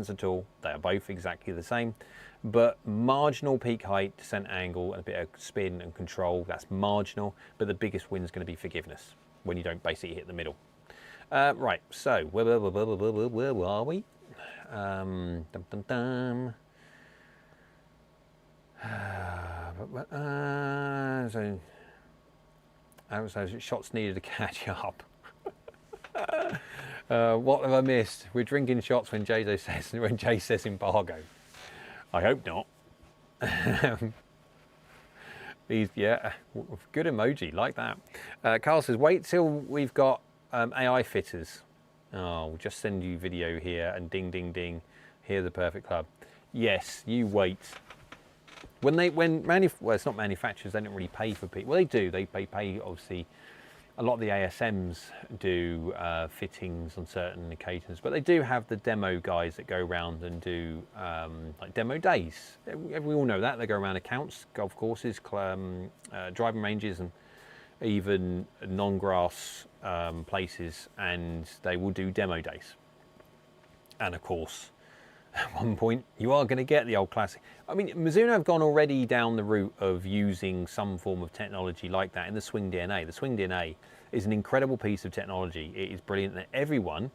at all. They are both exactly the same. But marginal peak height, descent angle, and a bit of spin and control, that's marginal. But the biggest win is going to be forgiveness, when you don't basically hit the middle. Right, so where are we? So shots needed to catch up. What have I missed? We're drinking shots when Jay says embargo. I hope not. Yeah, good emoji, like that. Carl says, wait till we've got AI fitters. Oh, we'll just send you video here and ding, ding, ding. Here's the perfect club. Yes, you wait. Well, it's not manufacturers, they don't really pay for people. Well, they do, they pay, obviously, a lot of the ASMs do fittings on certain occasions, but they do have the demo guys that go around and do like demo days. We all know that. They go around accounts, golf courses, driving ranges, and even non-grass places, and they will do demo days. And of course, at one point, you are going to get the old classic. I mean, Mizuno have gone already down the route of using some form of technology like that in the Swing DNA. The Swing DNA is an incredible piece of technology. It is brilliant, that everyone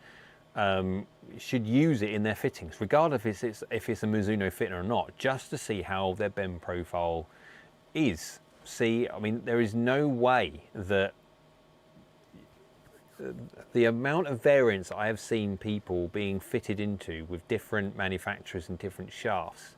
should use it in their fittings, regardless if it's a Mizuno fitter or not, just to see how their bend profile is. See, I mean, there is no way that the amount of variance I have seen people being fitted into with different manufacturers and different shafts,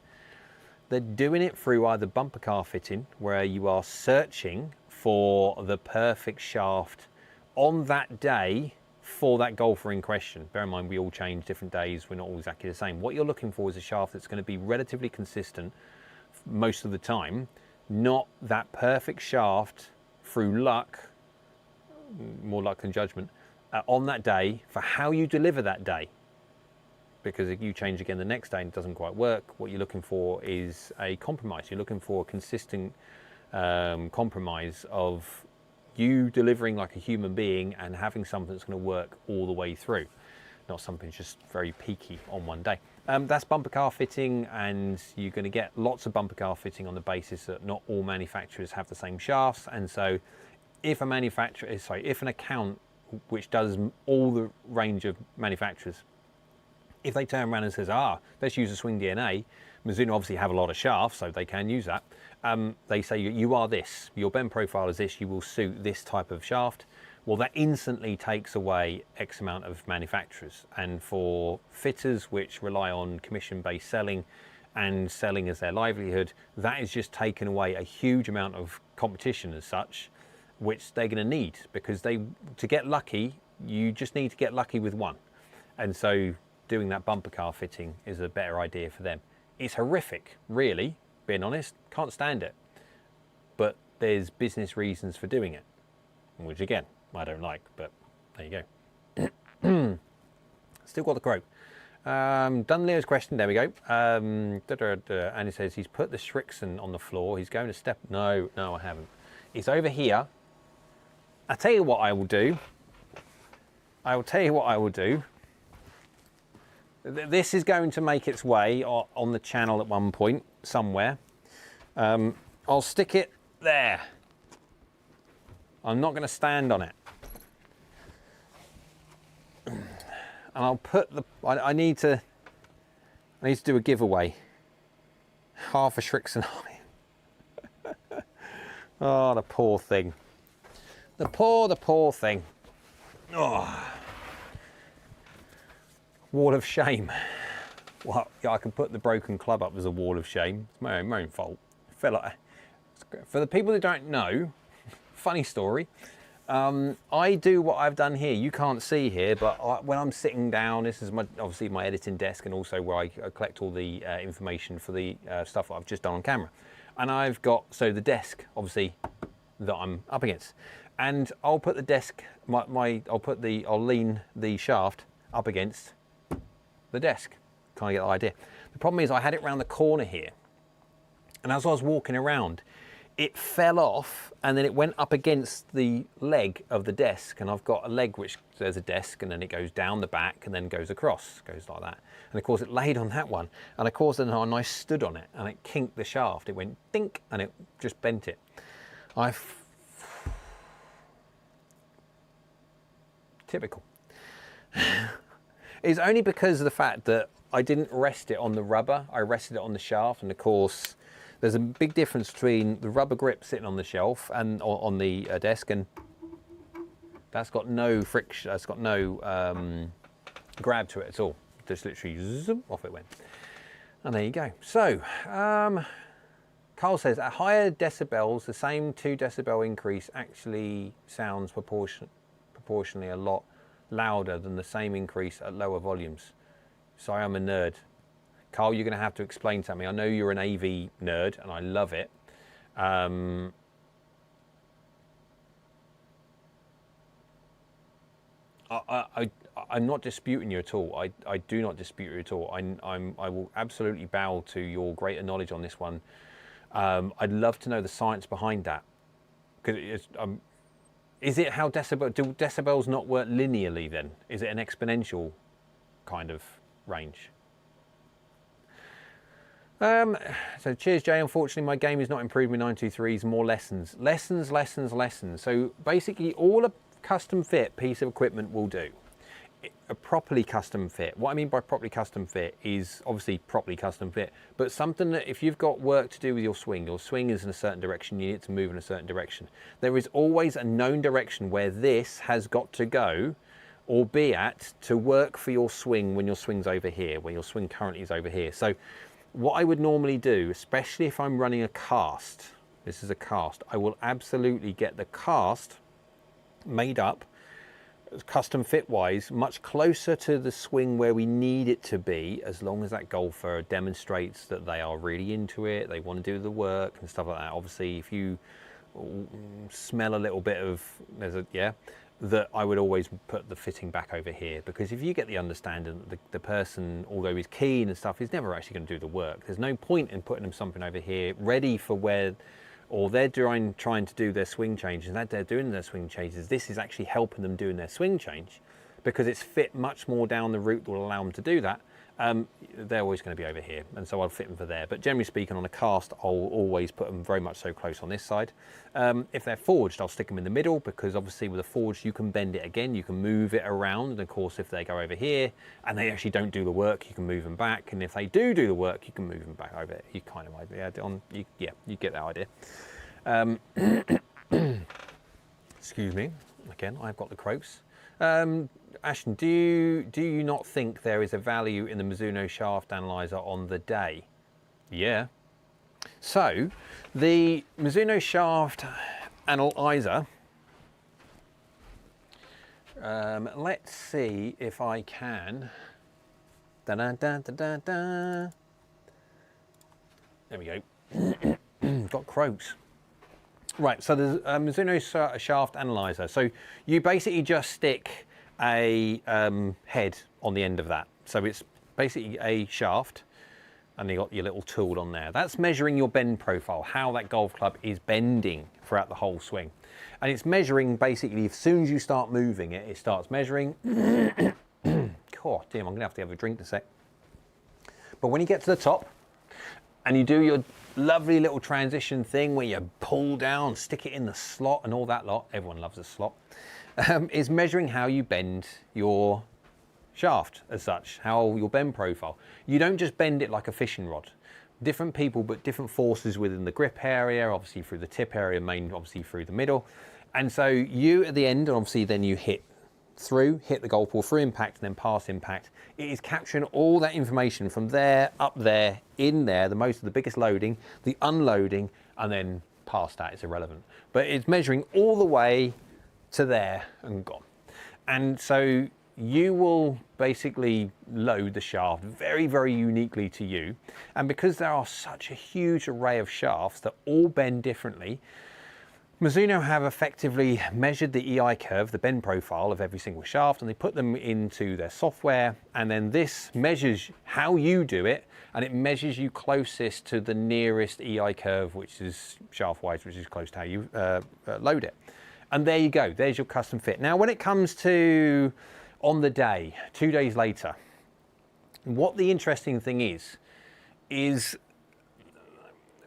they're doing it through either bumper car fitting, where you are searching for the perfect shaft on that day for that golfer in question. Bear in mind, we all change different days, we're not all exactly the same. What you're looking for is a shaft that's going to be relatively consistent most of the time, not that perfect shaft through luck, more luck than judgment, on that day for how you deliver that day. Because if you change again the next day and it doesn't quite work, what you're looking for is a compromise. You're looking for a consistent compromise of you delivering like a human being and having something that's going to work all the way through, not something just very peaky on one day. That's bumper car fitting, and you're going to get lots of bumper car fitting on the basis that not all manufacturers have the same shafts. And so if a manufacturer, if an account which does all the range of manufacturers, if they turn around and says, let's use a swing DNA, Mizuno obviously have a lot of shafts, so they can use that. They say, you are this, your bend profile is this, you will suit this type of shaft. Well, that instantly takes away X amount of manufacturers. And for fitters which rely on commission-based selling and selling as their livelihood, that is just taken away a huge amount of competition as such, which they're going to need, because to get lucky, you just need to get lucky with one. And so doing that bumper car fitting is a better idea for them. It's horrific, really, being honest, can't stand it. But there's business reasons for doing it, which again, I don't like, but there you go. Still got the quote. Done Leo's question, there we go. And he says he's put the Shrixon on the floor. He's going to step, no, I haven't. It's over here. I'll tell you what I will do. This is going to make its way on the channel at one point, somewhere. I'll stick it there. I'm not going to stand on it. And I'll put the, I need to do a giveaway. Half a Shrixon on it. Oh, the poor thing. The poor thing. Oh. Wall of shame. Well, yeah, I can put the broken club up as a wall of shame. It's my own fault. For the people that don't know, funny story. I do what I've done here. You can't see here, but when I'm sitting down, this is obviously my editing desk, and also where I collect all the information for the stuff that I've just done on camera. And I've got, so the desk, obviously, that I'm up against. And I'll put the desk, I'll lean the shaft up against the desk. Kind of get the idea. The problem is I had it round the corner here, and as I was walking around, it fell off, and then it went up against the leg of the desk. And I've got a leg which there's a desk, and then it goes down the back and then goes across, goes like that. And of course it laid on that one, and of course then I stood on it and it kinked the shaft. It went dink and it just bent it. Typical. It's only because of the fact that I didn't rest it on the rubber, I rested it on the shaft. And of course there's a big difference between the rubber grip sitting on the shelf and on the desk, and that's got no friction, that's got no grab to it at all. Just literally zoom, off it went. And there you go. So Carl says at higher decibels, the same 2 decibel increase actually sounds proportionally a lot louder than the same increase at lower volumes. Sorry, I'm a nerd. Carl, you're going to have to explain to me. I know you're an AV nerd, and I love it. I'm not disputing you at all. I do not dispute you at all. I will absolutely bow to your greater knowledge on this one. I'd love to know the science behind that. Because is it how do decibels not work linearly then? Is it an exponential kind of range? So cheers, Jay. Unfortunately, my game is not improving 923s, more lessons. Lessons. So basically all a custom fit piece of equipment will do, a properly custom fit. What I mean by properly custom fit is obviously properly custom fit, but something that if you've got work to do with your swing is in a certain direction, you need it to move in a certain direction. There is always a known direction where this has got to go or be at to work for your swing when your swing's over here, where your swing currently is over here. So what I would normally do, especially if I'm running a cast, this is a cast, I will absolutely get the cast made up custom fit wise, much closer to the swing where we need it to be, as long as that golfer demonstrates that they are really into it, they want to do the work and stuff like that. Obviously, if you smell a little bit of, that I would always put the fitting back over here, because if you get the understanding that the person, although he's keen and stuff, is never actually going to do the work, there's no point in putting them something over here ready for where, or they're trying to do their swing changes, and that they're doing their swing changes, this is actually helping them doing their swing change, because it's fit much more down the route that will allow them to do that. They're always going to be over here, and so I'll fit them for there. But generally speaking, on a cast, I'll always put them very much so close on this side. If they're forged, I'll stick them in the middle, because obviously with a forged, you can bend it again, you can move it around, and of course if they go over here and they actually don't do the work, you can move them back, and if they do the work, you can move them back over. You kind of idea you get that idea. Excuse me, again, I've got the croaks. Ashton, do you not think there is a value in the Mizuno shaft analyzer on the day? Yeah. So the Mizuno shaft analyzer, let's see if I can. There we go. Got croaks. Right, so there's a Mizuno shaft analyzer. So you basically just stick a head on the end of that. So it's basically a shaft, and you got your little tool on there. That's measuring your bend profile, how that golf club is bending throughout the whole swing. And it's measuring basically, as soon as you start moving it, it starts measuring. God damn, I'm gonna have to have a drink in a sec. But when you get to the top and you do your lovely little transition thing where you pull down, stick it in the slot and all that lot, everyone loves a slot, is measuring how you bend your shaft as such, how your bend profile. You don't just bend it like a fishing rod. Different people, but different forces within the grip area, obviously through the tip area, main obviously through the middle. And so you at the end, obviously then you hit the golf ball through impact and then past impact. It is capturing all that information from there, up there, in there, the biggest loading, the unloading, and then past that is irrelevant. But it's measuring all the way to there and gone. And so you will basically load the shaft very, very uniquely to you. And because there are such a huge array of shafts that all bend differently, Mizuno have effectively measured the EI curve, the bend profile of every single shaft, and they put them into their software, and then this measures how you do it, and it measures you closest to the nearest EI curve, which is shaft-wise, which is close to how you load it. And there you go, there's your custom fit. Now when it comes to on the day, 2 days later, what the interesting thing is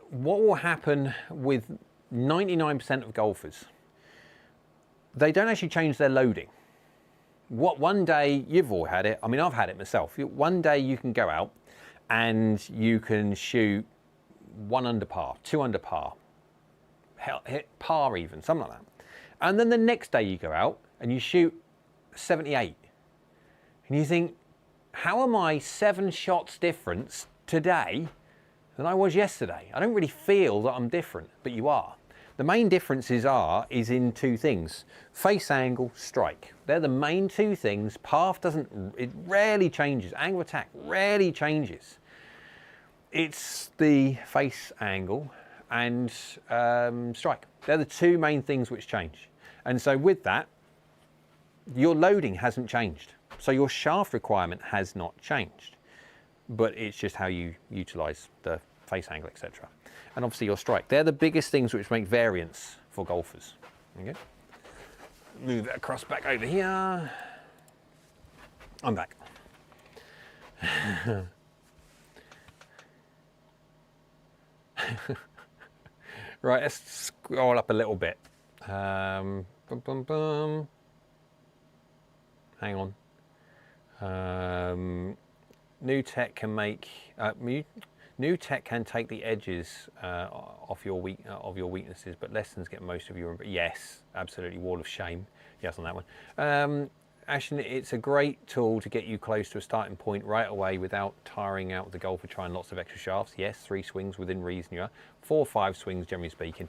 what will happen with 99% of golfers. They don't actually change their loading. One day, you've all had it, I mean I've had it myself, one day you can go out and you can shoot 1 under par, 2 under par, hit par even, something like that. And then the next day you go out and you shoot 78. And you think, how am I 7 shots difference today than I was yesterday? I don't really feel that I'm different, but you are. The main differences is in 2 things. Face angle, strike. They're the main 2 things. Path it rarely changes. Angle of attack rarely changes. It's the face angle and strike. They're the 2 main things which change. And so with that, your loading hasn't changed. So your shaft requirement has not changed, but it's just how you utilize the face angle, etc. And obviously your strike. They're the biggest things which make variance for golfers. Okay. Move that across back over here. I'm back. Right, let's scroll up a little bit. Hang on. New tech can take the edges off your weaknesses, but lessons get most of your. Yes, absolutely. Wall of shame. Yes, on that one. Ashton, it's a great tool to get you close to a starting point right away without tiring out the golfer trying lots of extra shafts. Yes, 3 swings within reason, you are 4 or 5 swings generally speaking.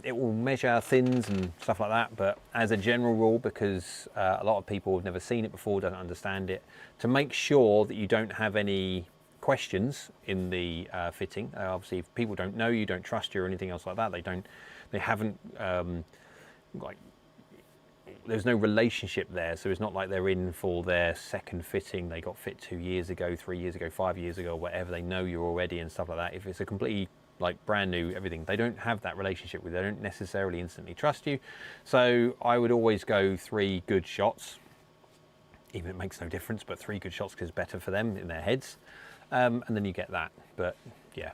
It will measure thins and stuff like that, but as a general rule, because a lot of people have never seen it before, don't understand it, to make sure that you don't have any questions in the fitting. Obviously, if people don't know you, don't trust you or anything else like that, they haven't like, there's no relationship there, so it's not like they're in for their second fitting, they got fit 2 years ago, 3 years ago, 5 years ago, whatever, they know you already and stuff like that. If it's a completely like brand new everything, they don't have that relationship with you, they don't necessarily instantly trust you. So I would always go 3 good shots, even if it makes no difference, but 3 good shots because it's better for them in their heads, and then you get that. But yeah,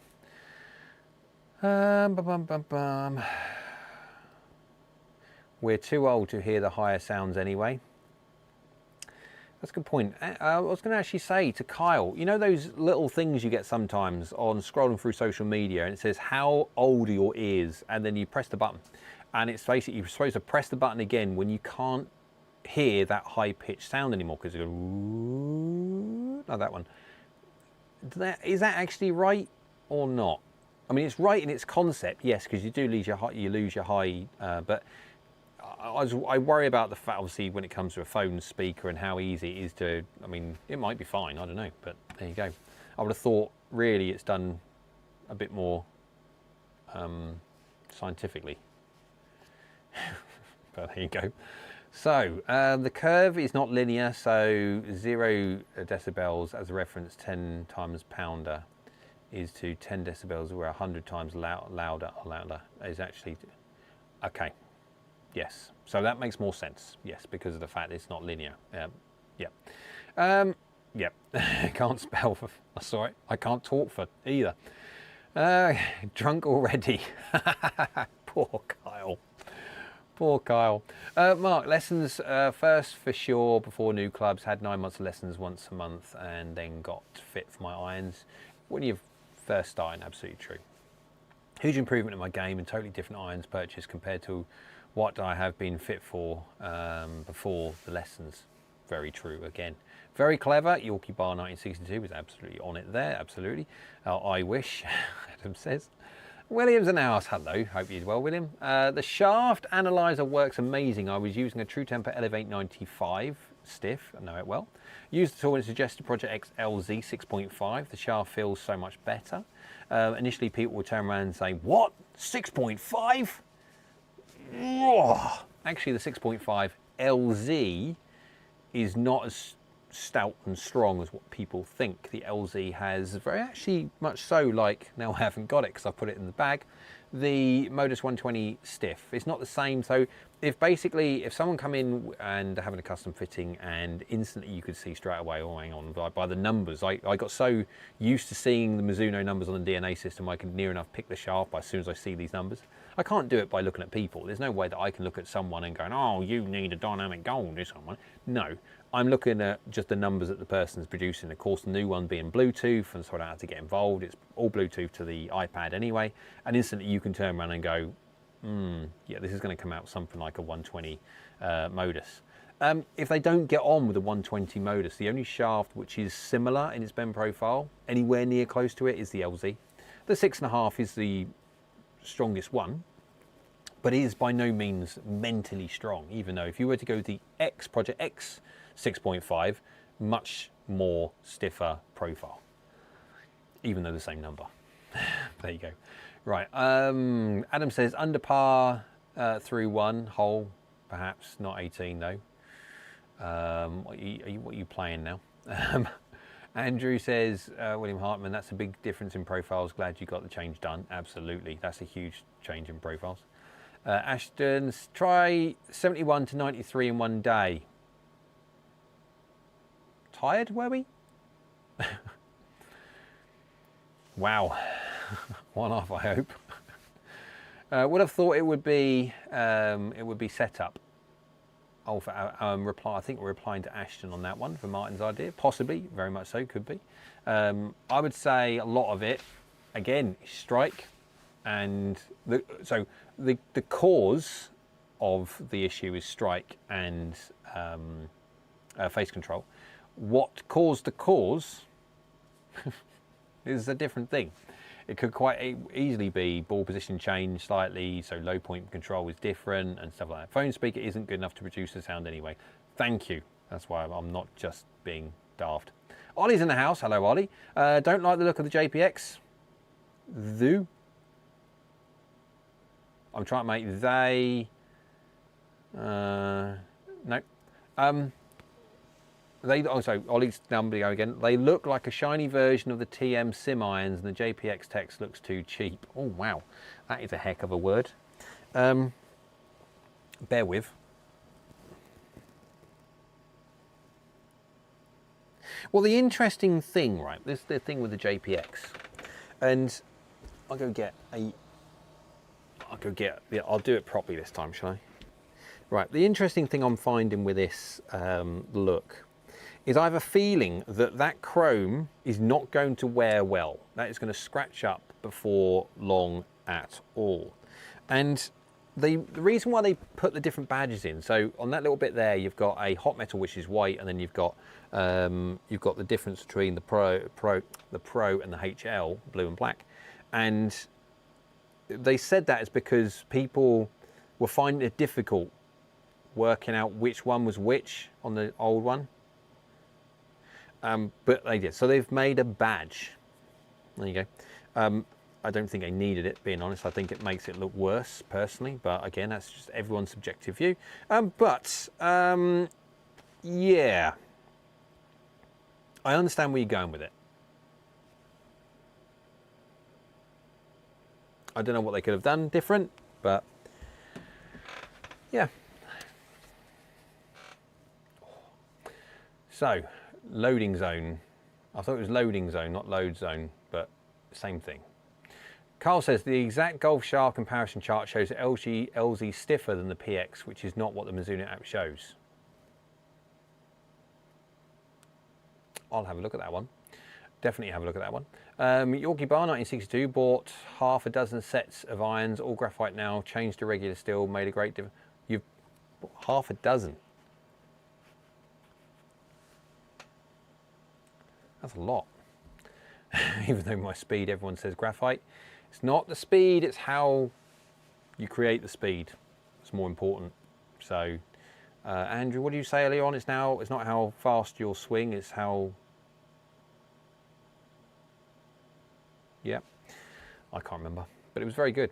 we're too old to hear the higher sounds anyway. That's a good point. I was going to actually say to Kyle, you know those little things you get sometimes on scrolling through social media and it says how old are your ears, and then you press the button and it's basically you're supposed to press the button again when you can't hear that high pitched sound anymore because you go like that one. Is that actually right or not? I mean, it's right in its concept, yes, because you do lose your high, but I worry about the fact, obviously, when it comes to a phone speaker and how easy it is to, I mean, it might be fine, I don't know, but there you go. I would have thought, really, it's done a bit more scientifically. But there you go. So, the curve is not linear, so 0 decibels as a reference, 10 times pounder is to 10 decibels, where 100 times louder is actually, okay. Yes, so that makes more sense. Yes, because of the fact it's not linear. Yeah. I can't spell for. Sorry, I can't talk for either. Drunk already. Poor Kyle. Poor Kyle. Mark, lessons first for sure before new clubs. Had 9 months of lessons once a month and then got fit for my irons. When you're first starting, absolutely true. Huge improvement in my game and totally different irons purchased compared to what I have been fit for before the lessons. Very true again. Very clever. Yorkie Bar 1962 was absolutely on it there, absolutely. I wish, Adam says. William's an house. Hello, hope you're well, William. The shaft analyzer works amazing. I was using a True Temper Elevate 95 stiff, I know it well. Used the tool and suggested Project X LZ 6.5. The shaft feels so much better. Initially, people would turn around and say, what? 6.5? Actually, the 6.5 LZ is not as stout and strong as what people think. The LZ has very actually much so, like, now I haven't got it because I put it in the bag, the Modus 120 stiff. It's not the same. So if someone come in and they're having a custom fitting and instantly you could see straight away, oh, hang on, by the numbers, I got so used to seeing the Mizuno numbers on the DNA system, I can near enough pick the shaft as soon as I see these numbers. I can't do it by looking at people. There's no way that I can look at someone and going, oh, you need a dynamic gold, this one. No, I'm looking at just the numbers that the person's producing. Of course, the new one being Bluetooth, and so I don't have to get involved. It's all Bluetooth to the iPad anyway, and instantly you can turn around and go, yeah, this is going to come out something like a 120 Modus. If they don't get on with the 120 Modus, the only shaft which is similar in its bend profile, anywhere near close to it, is the LZ. The 6.5 is the strongest one, but it is by no means mentally strong, even though if you were to go the Project X 6.5, much more stiffer profile, even though the same number. There you go. Right, Adam says under par through 1 hole, perhaps not 18 though. What are you playing now? Andrew says, William Hartman, that's a big difference in profiles. Glad you got the change done. Absolutely, that's a huge change in profiles. Ashton's try 71 to 93 in 1 day. Tired, were we? Wow. 1.5, I hope. Would have thought it would be set up. Oh, for reply. I think we're replying to Ashton on that one for Martin's idea. Possibly, very much so, could be. I would say a lot of it, again, is strike, and the cause of the issue is strike and face control. What caused the cause is a different thing. It could quite easily be ball position change slightly, so low point control is different and stuff like that. Phone speaker isn't good enough to produce the sound anyway. Thank you. That's why I'm not just being daft. Ollie's in the house. Hello, Ollie. Don't like the look of the JPX. Zoo. I'm trying to make they. No. They also, Ollie's down below again. They look like a shiny version of the TM Sim irons, and the JPX text looks too cheap. Oh wow, that is a heck of a word. Bear with. Well, the interesting thing, right? This is the thing with the JPX, and I'll go get. Yeah, I'll do it properly this time, shall I? Right. The interesting thing I'm finding with this look is I have a feeling that that chrome is not going to wear well. That is going to scratch up before long at all. And the reason why they put the different badges in, so on that little bit there, you've got a hot metal which is white, and then you've got the difference between the Pro and the HL, blue and black. And they said that is because people were finding it difficult working out which one was which on the old one. But they did. So they've made a badge. There you go. I don't think they needed it, being honest. I think it makes it look worse, personally. But again, that's just everyone's subjective view. Yeah. I understand where you're going with it. I don't know what they could have done different, but yeah. So, loading zone. I thought it was loading zone, not load zone, but same thing. Carl says the exact Golf Shark comparison chart shows LZ stiffer than the PX, which is not what the Mizuno app shows. I'll have a look at that one. Definitely have a look at that one. Yorkie Bar 1962 bought half a dozen sets of irons, all graphite now, changed to regular steel, made a great difference. You've bought half a dozen. That's a lot. Even though my speed, everyone says graphite. It's not the speed, it's how you create the speed. It's more important. So, Andrew, what do you say earlier on? It's not how fast you'll swing, it's how... Yeah, I can't remember, but it was very good.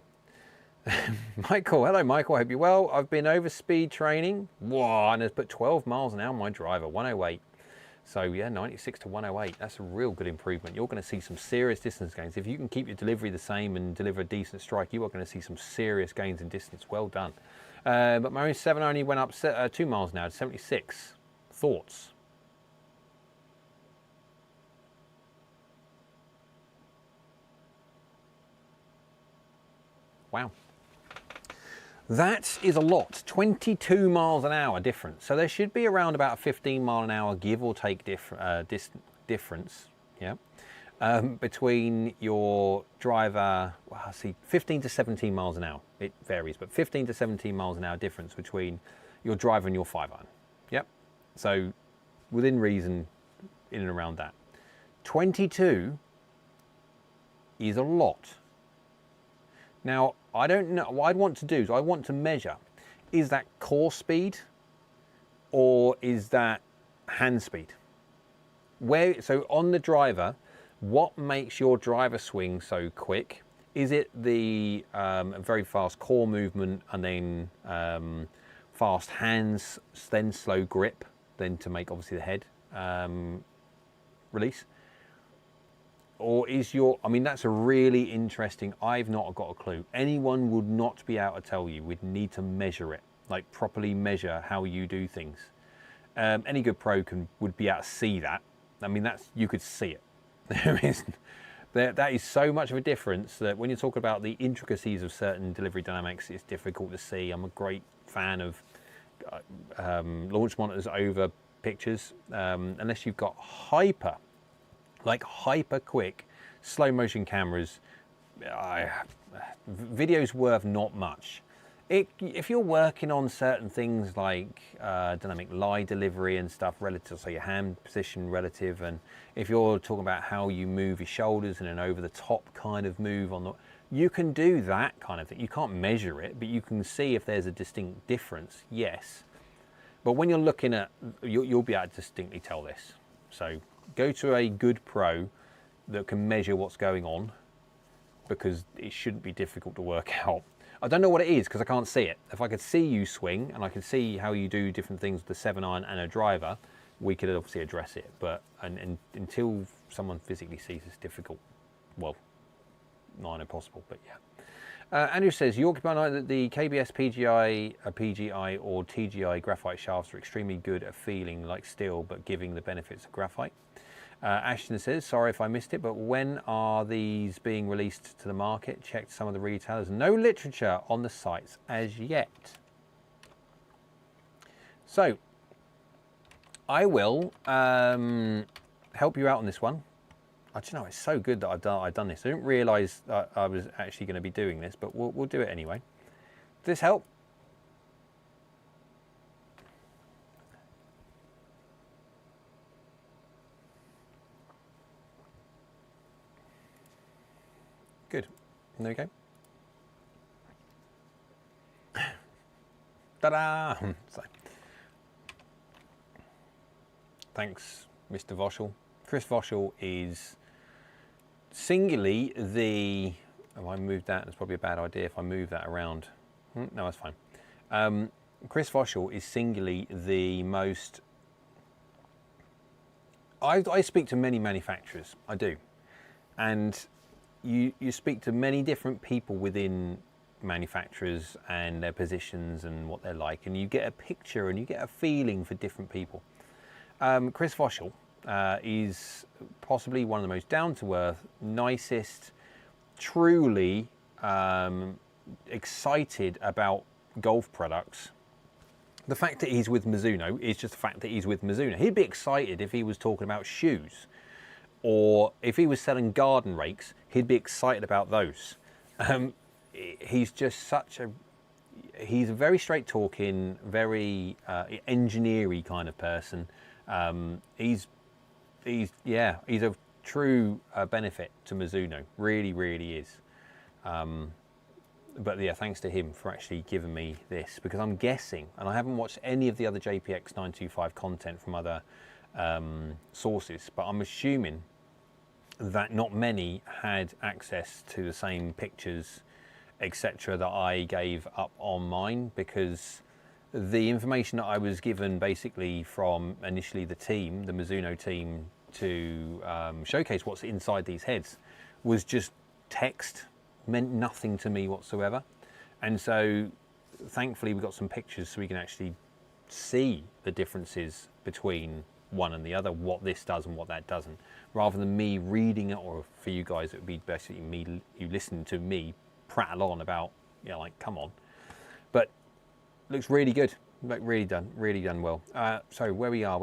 Michael, hello Michael, I hope you're well. I've been over speed training. Whoa, and it's put 12 miles an hour on my driver, 108. So yeah, 96 to 108, that's a real good improvement. You're going to see some serious distance gains. If you can keep your delivery the same and deliver a decent strike, you are going to see some serious gains in distance. Well done. But my own 7 only went up 2 miles an hour to 76. Thoughts? Wow. That is a lot, 22 miles an hour difference. So there should be around about a 15 mile an hour give or take difference, yeah, between your driver, well, I see 15 to 17 miles an hour. It varies, but 15 to 17 miles an hour difference between your driver and your 5-iron. Yep. So within reason, in and around that. 22 is a lot. Now, I don't know, what I'd want to do is I want to measure, is that core speed or is that hand speed? So on the driver, what makes your driver swing so quick? Is it the very fast core movement and then fast hands, then slow grip, then to make obviously the head release? Or is I mean, that's a really interesting, I've not got a clue. Anyone would not be able to tell you. We'd need to measure it, like properly measure how you do things. Any good pro would be able to see that. I mean, you could see it. That is so much of a difference that when you talk about the intricacies of certain delivery dynamics, it's difficult to see. I'm a great fan of launch monitors over pictures, unless you've got hyper quick slow motion cameras. Video's worth not much. If you're working on certain things like dynamic lie delivery and stuff relative, so your hand position relative, and if you're talking about how you move your shoulders in an over the top kind of move on the, you can do that kind of thing. You can't measure it, but you can see if there's a distinct difference, yes. But when you're looking at, you'll be able to distinctly tell this. So go to a good pro that can measure what's going on, because it shouldn't be difficult to work out. I don't know what it is because I can't see it. If I could see you swing and I could see how you do different things with the 7-iron and a driver, we could obviously address it. But until someone physically sees, it's difficult. Well, not impossible, but yeah. Andrew says, you occupy that the KBS PGI, PGI or TGI graphite shafts are extremely good at feeling like steel, but giving the benefits of graphite. Ashton says, sorry if I missed it, but when are these being released to the market? Checked some of the retailers. No literature on the sites as yet. So, I will help you out on this one. I don't know, it's so good that I've done this. I didn't realise that I was actually going to be doing this, but we'll do it anyway. Does this help? Good. There we go. Ta-da! So, thanks, Mr. Voschel. Chris Voschel is singularly the... Oh, I moved that. It's probably a bad idea if I move that around. No, that's fine. Chris Voschel is singularly the most... I speak to many manufacturers. I do. And you speak to many different people within manufacturers and their positions and what they're like, and you get a picture and you get a feeling for different people. Chris Voschel is possibly one of the most down-to-earth, nicest, truly excited about golf products. The fact that he's with Mizuno is just the fact that he's with Mizuno. He'd be excited if he was talking about shoes, or if he was selling garden rakes, he'd be excited about those. He's just such a... He's a very straight-talking, very engineering kind of person. He's a true benefit to Mizuno. Really, really is. But yeah, thanks to him for actually giving me this, because I'm guessing, and I haven't watched any of the other JPX925 content from other sources, but I'm assuming that not many had access to the same pictures, etc., that I gave up on mine, because the information that I was given basically from initially the team, the Mizuno team, to showcase what's inside these heads was just text, meant nothing to me whatsoever. And so thankfully we got some pictures so we can actually see the differences between one and the other, what this does and what that doesn't, rather than me reading it, or for you guys it would be basically me, you listen to me prattle on about, you know, like, come on. But looks really good, like really done well. So where we are.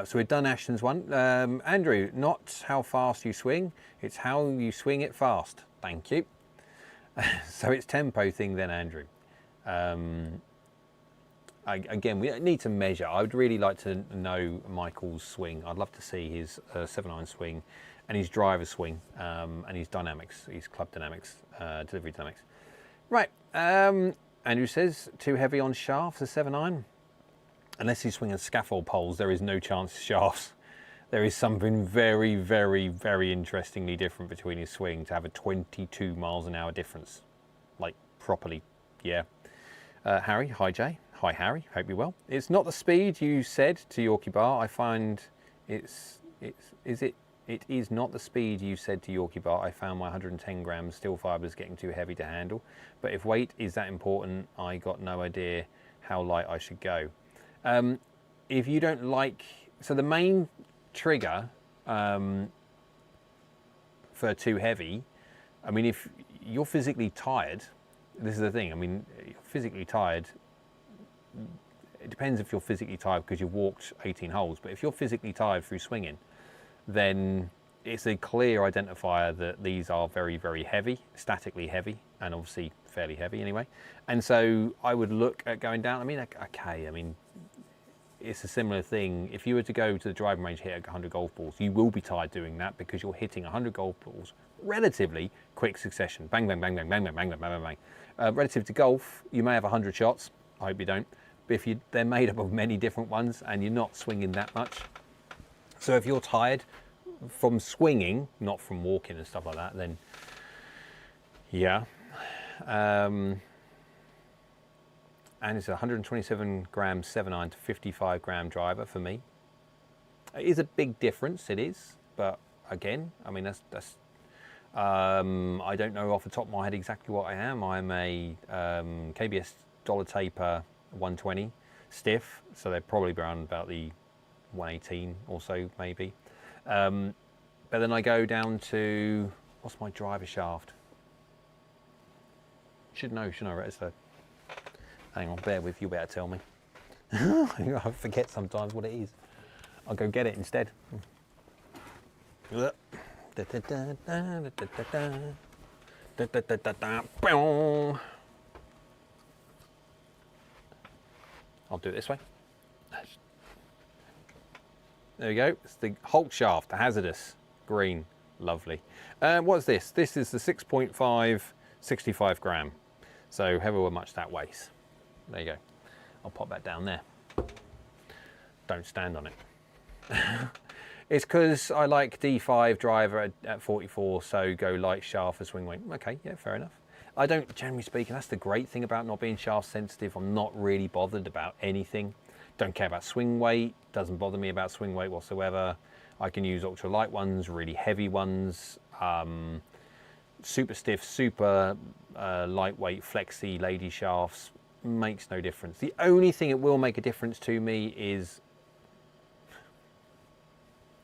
So we've done Ashton's one. Andrew, not how fast you swing, it's how you swing it fast. Thank you. So it's tempo thing then, Andrew. Again, we need to measure. I would really like to know Michael's swing. I'd love to see his 7-iron swing and his driver swing, and his dynamics, his club dynamics, delivery dynamics. Right, Andrew says, too heavy on shafts, the 7-iron. Unless he's swinging scaffold poles, there is no chance of shafts. There is something very, very, very interestingly different between his swing to have a 22 miles an hour difference. Like, properly, yeah. Harry, hi Jay. Hi Harry, hope you're well. It's not the speed you said to Yorkie Bar. I find it is not the speed you said to Yorkie Bar. I found my 110 grams steel fibers getting too heavy to handle. But if weight is that important, I got no idea how light I should go. If you don't like, so the main trigger for too heavy, I mean, if you're physically tired, this is the thing, I mean, you're physically tired, it depends if you're physically tired because you've walked 18 holes, but if you're physically tired through swinging, then it's a clear identifier that these are very, very heavy, statically heavy, and obviously fairly heavy anyway. And so I would look at going down. I mean, okay, I mean, it's a similar thing. If you were to go to the driving range, hit 100 golf balls, you will be tired doing that because you're hitting 100 golf balls relatively quick succession. Bang, bang, bang, bang, bang, bang, bang, bang, bang, bang. Relative to golf, you may have 100 shots. I hope you don't. But if they're made up of many different ones and you're not swinging that much. So if you're tired from swinging, not from walking and stuff like that, then yeah. And it's a 127 gram 7-iron to 55 gram driver for me. It is a big difference, it is, but again, I mean, that's I don't know off the top of my head exactly what I am. I'm a KBS dollar taper 120 stiff, so they're probably around about the 118 or so maybe. But then I go down to, what's my driver shaft? Should know, shouldn't I? It's the, hang on, bear with, you better tell me. I forget sometimes what it is. I'll go get it instead. I'll do it this way. There we go. It's the Hulk shaft, the hazardous green, lovely. What's this? This is the 6.5 65 gram. So however much that weighs. There you go. I'll pop that down there. Don't stand on it. It's because I like D5 driver at 44, so go light shaft for swing weight. Okay, yeah, fair enough. I don't, generally speaking, that's the great thing about not being shaft sensitive. I'm not really bothered about anything. Don't care about swing weight. Doesn't bother me about swing weight whatsoever. I can use ultra light ones, really heavy ones, super stiff, super lightweight, flexy lady shafts. Makes no difference. The only thing it will make a difference to me is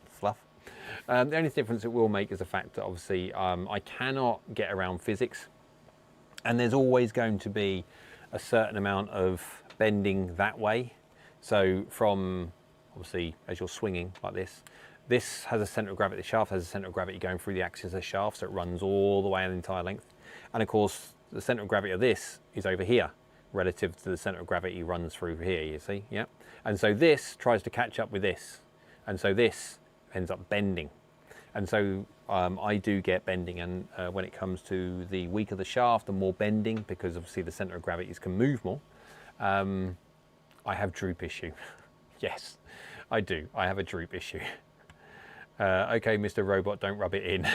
fluff. The only difference it will make is the fact that obviously I cannot get around physics, and there's always going to be a certain amount of bending that way. So from, obviously, as you're swinging like this has a center of gravity, the shaft has a center of gravity going through the axis of the shaft, so it runs all the way the entire length. And of course, the center of gravity of this is over here, relative to the center of gravity runs through here, you see, yeah? And so this tries to catch up with this, and so this ends up bending. And so I do get bending, and when it comes to the weaker the shaft, the more bending, because obviously the center of gravities can move more. I have droop issue. Yes, I do. I have a droop issue. Okay, Mr. Robot, don't rub it in.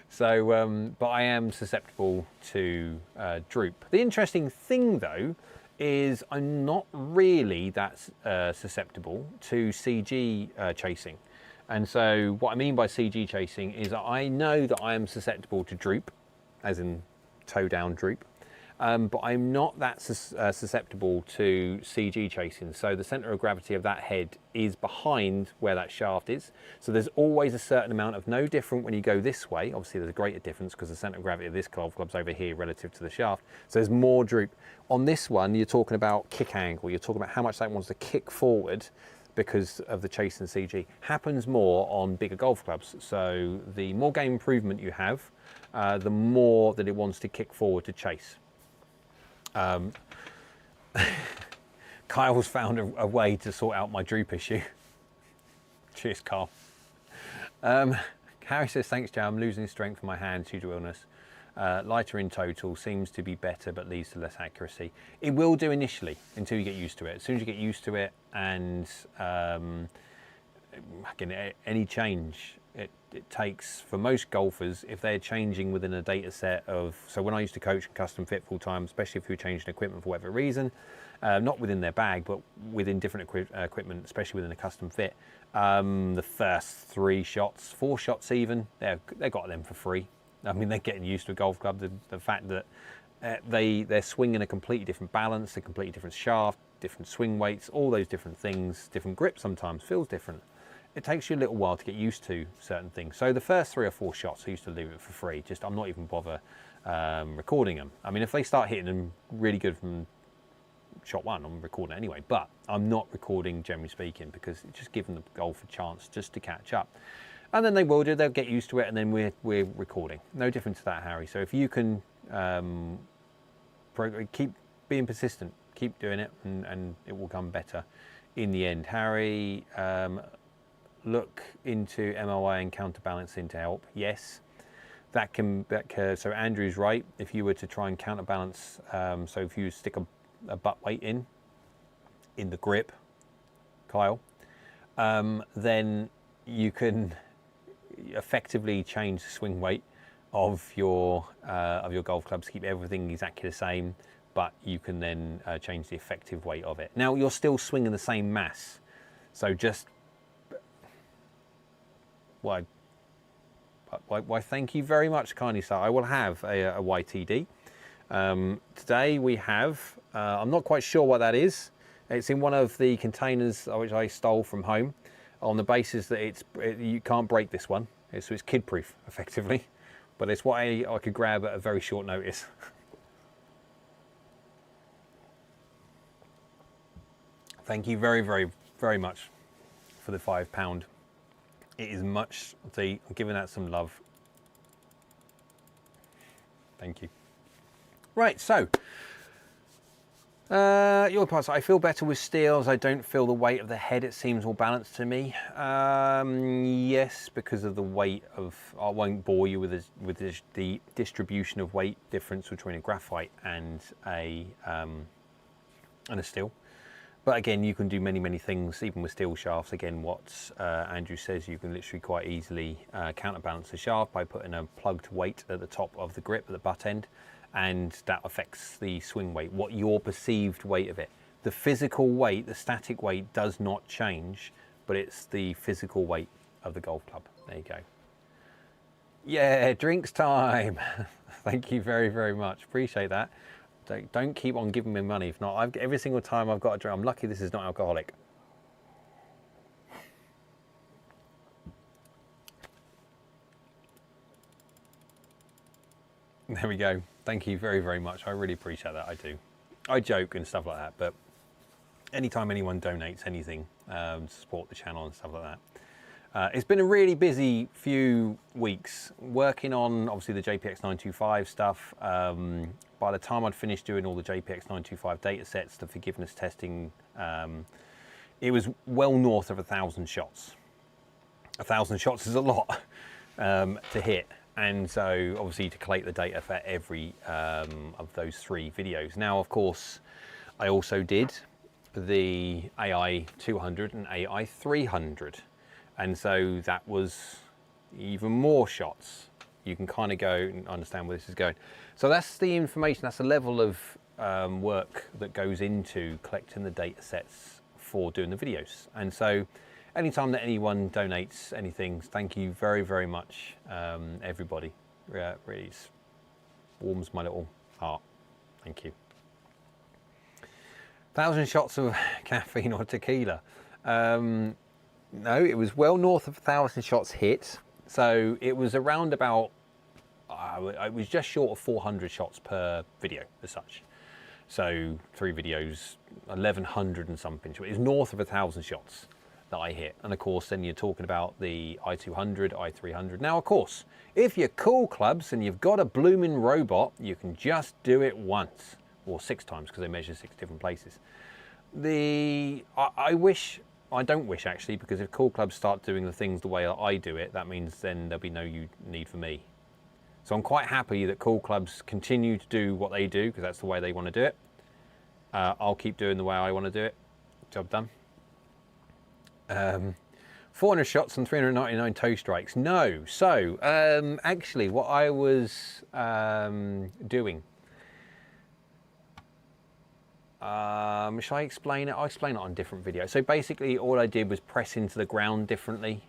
So, but I am susceptible to droop. The interesting thing, though, is I'm not really that susceptible to CG chasing. And so what I mean by CG chasing is I know that I am susceptible to droop, as in toe down droop. But I'm not that susceptible to CG chasing. So the center of gravity of that head is behind where that shaft is. So there's always a certain amount of, no different when you go this way. Obviously there's a greater difference because the center of gravity of this golf club's over here relative to the shaft. So there's more droop. On this one, you're talking about kick angle. You're talking about how much that wants to kick forward because of the chase and CG. Happens more on bigger golf clubs. So the more game improvement you have, the more that it wants to kick forward to chase. Kyle's found a way to sort out my droop issue. Cheers, Kyle. Harry says, thanks, Joe. I'm losing strength from my hands due to illness. Lighter in total, seems to be better, but leads to less accuracy. It will do initially until you get used to it. As soon as you get used to it, and again, any change, it takes, for most golfers, if they're changing within a data set of, so when I used to coach and custom fit full time, especially if you're changing equipment for whatever reason, not within their bag, but within different equipment, especially within a custom fit, the first 3 shots, 4 shots even, they got them for free. I mean, they're getting used to a golf club. The fact that they're swinging a completely different balance, a completely different shaft, different swing weights, all those different things, different grip sometimes, feels different. It takes you a little while to get used to certain things. So the first 3 or 4 shots, I used to leave it for free. Just, I'm not even bother recording them. I mean, if they start hitting them really good from shot 1, I'm recording it anyway. But I'm not recording, generally speaking, because it's just giving the golf a chance just to catch up. And then they will do, they'll get used to it, and then we're recording. No different to that, Harry. So if you can keep being persistent, keep doing it, and it will come better in the end. Harry, look into MOI and counterbalancing to help. Yes, so Andrew's right. If you were to try and counterbalance, so if you stick a butt weight in the grip, Kyle, then you can effectively change the swing weight of your golf clubs, keep everything exactly the same, but you can then change the effective weight of it. Now you're still swinging the same mass, so just why thank you very much, kindly sir. I will have a YTD. Today we have, I'm not quite sure what that is. It's in one of the containers which I stole from home, on the basis that you can't break this one. So it's kid proof effectively, but it's what I could grab at a very short notice. Thank you very, very, very much for the £5. It is much, I'm giving that some love. Thank you. Right, so, your parts, I feel better with steels. I don't feel the weight of the head. It seems all balanced to me. Yes, because of the weight of, I won't bore you with the distribution of weight difference between a graphite and a steel. But again, you can do many, many things, even with steel shafts. Again, what Andrew says, you can literally quite easily counterbalance the shaft by putting a plugged weight at the top of the grip at the butt end, and that affects the swing weight, what your perceived weight of it. The physical weight, the static weight does not change, but it's the physical weight of the golf club. There you go. Yeah, drinks time. Thank you very, very much. Appreciate that. Don't keep on giving me money. If not, every single time I've got a drink, I'm lucky this is not alcoholic. There we go. Thank you very, very much. I really appreciate that. I do. I joke and stuff like that, but anytime anyone donates anything to support the channel and stuff like that. It's been a really busy few weeks working on, obviously, the JPX925 stuff. By the time I'd finished doing all the JPX925 data sets, the forgiveness testing, it was well north of 1,000 shots. 1,000 shots is a lot to hit. And so, obviously, to collate the data for every of those 3 videos. Now, of course, I also did the AI 200 and AI 300. And so that was even more shots. You can kind of go and understand where this is going. So that's the information, that's the level of work that goes into collecting the data sets for doing the videos. And so anytime that anyone donates anything, thank you very, very much, everybody. Really warms my little heart. Thank you. 1,000 shots of caffeine or tequila. No, it was well north of 1,000 shots hit. So it was around about, it was just short of 400 shots per video as such. So 3 videos, 1,100 and something. It was north of 1,000 shots that I hit. And of course, then you're talking about the i200, i300. Now, of course, if you're cool clubs and you've got a blooming robot, you can just do it once or 6 times because they measure 6 different places. I don't wish actually, because if cool clubs start doing the things the way that I do it, that means then there'll be no need for me. So I'm quite happy that cool clubs continue to do what they do because that's the way they want to do it. I'll keep doing the way I want to do it. Job done. 400 shots and 399 toe strikes. No. So actually what I was doing, shall I explain it? I'll explain it on a different video. So basically all I did was press into the ground differently.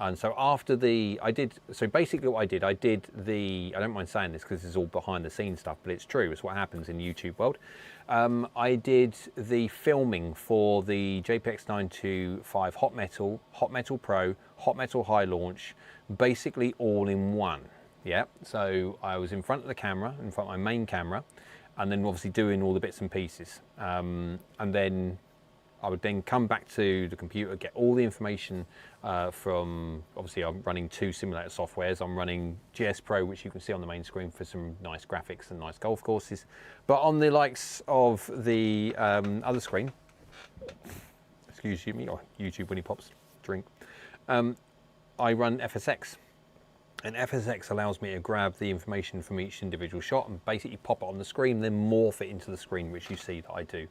And so after basically what I did I don't mind saying this because this is all behind the scenes stuff, but it's true, it's what happens in YouTube world. I did the filming for the JPX925 Hot Metal Pro, Hot Metal High Launch, basically all in one. Yeah, so I was in front of the camera, in front of my main camera, and then obviously doing all the bits and pieces. And then I would then come back to the computer, get all the information from, obviously I'm running 2 simulator softwares. I'm running GS Pro, which you can see on the main screen for some nice graphics and nice golf courses. But on the likes of the other screen, excuse me, or YouTube when he pops drink, I run FSX. And FSX allows me to grab the information from each individual shot and basically pop it on the screen, then morph it into the screen, which you see that I do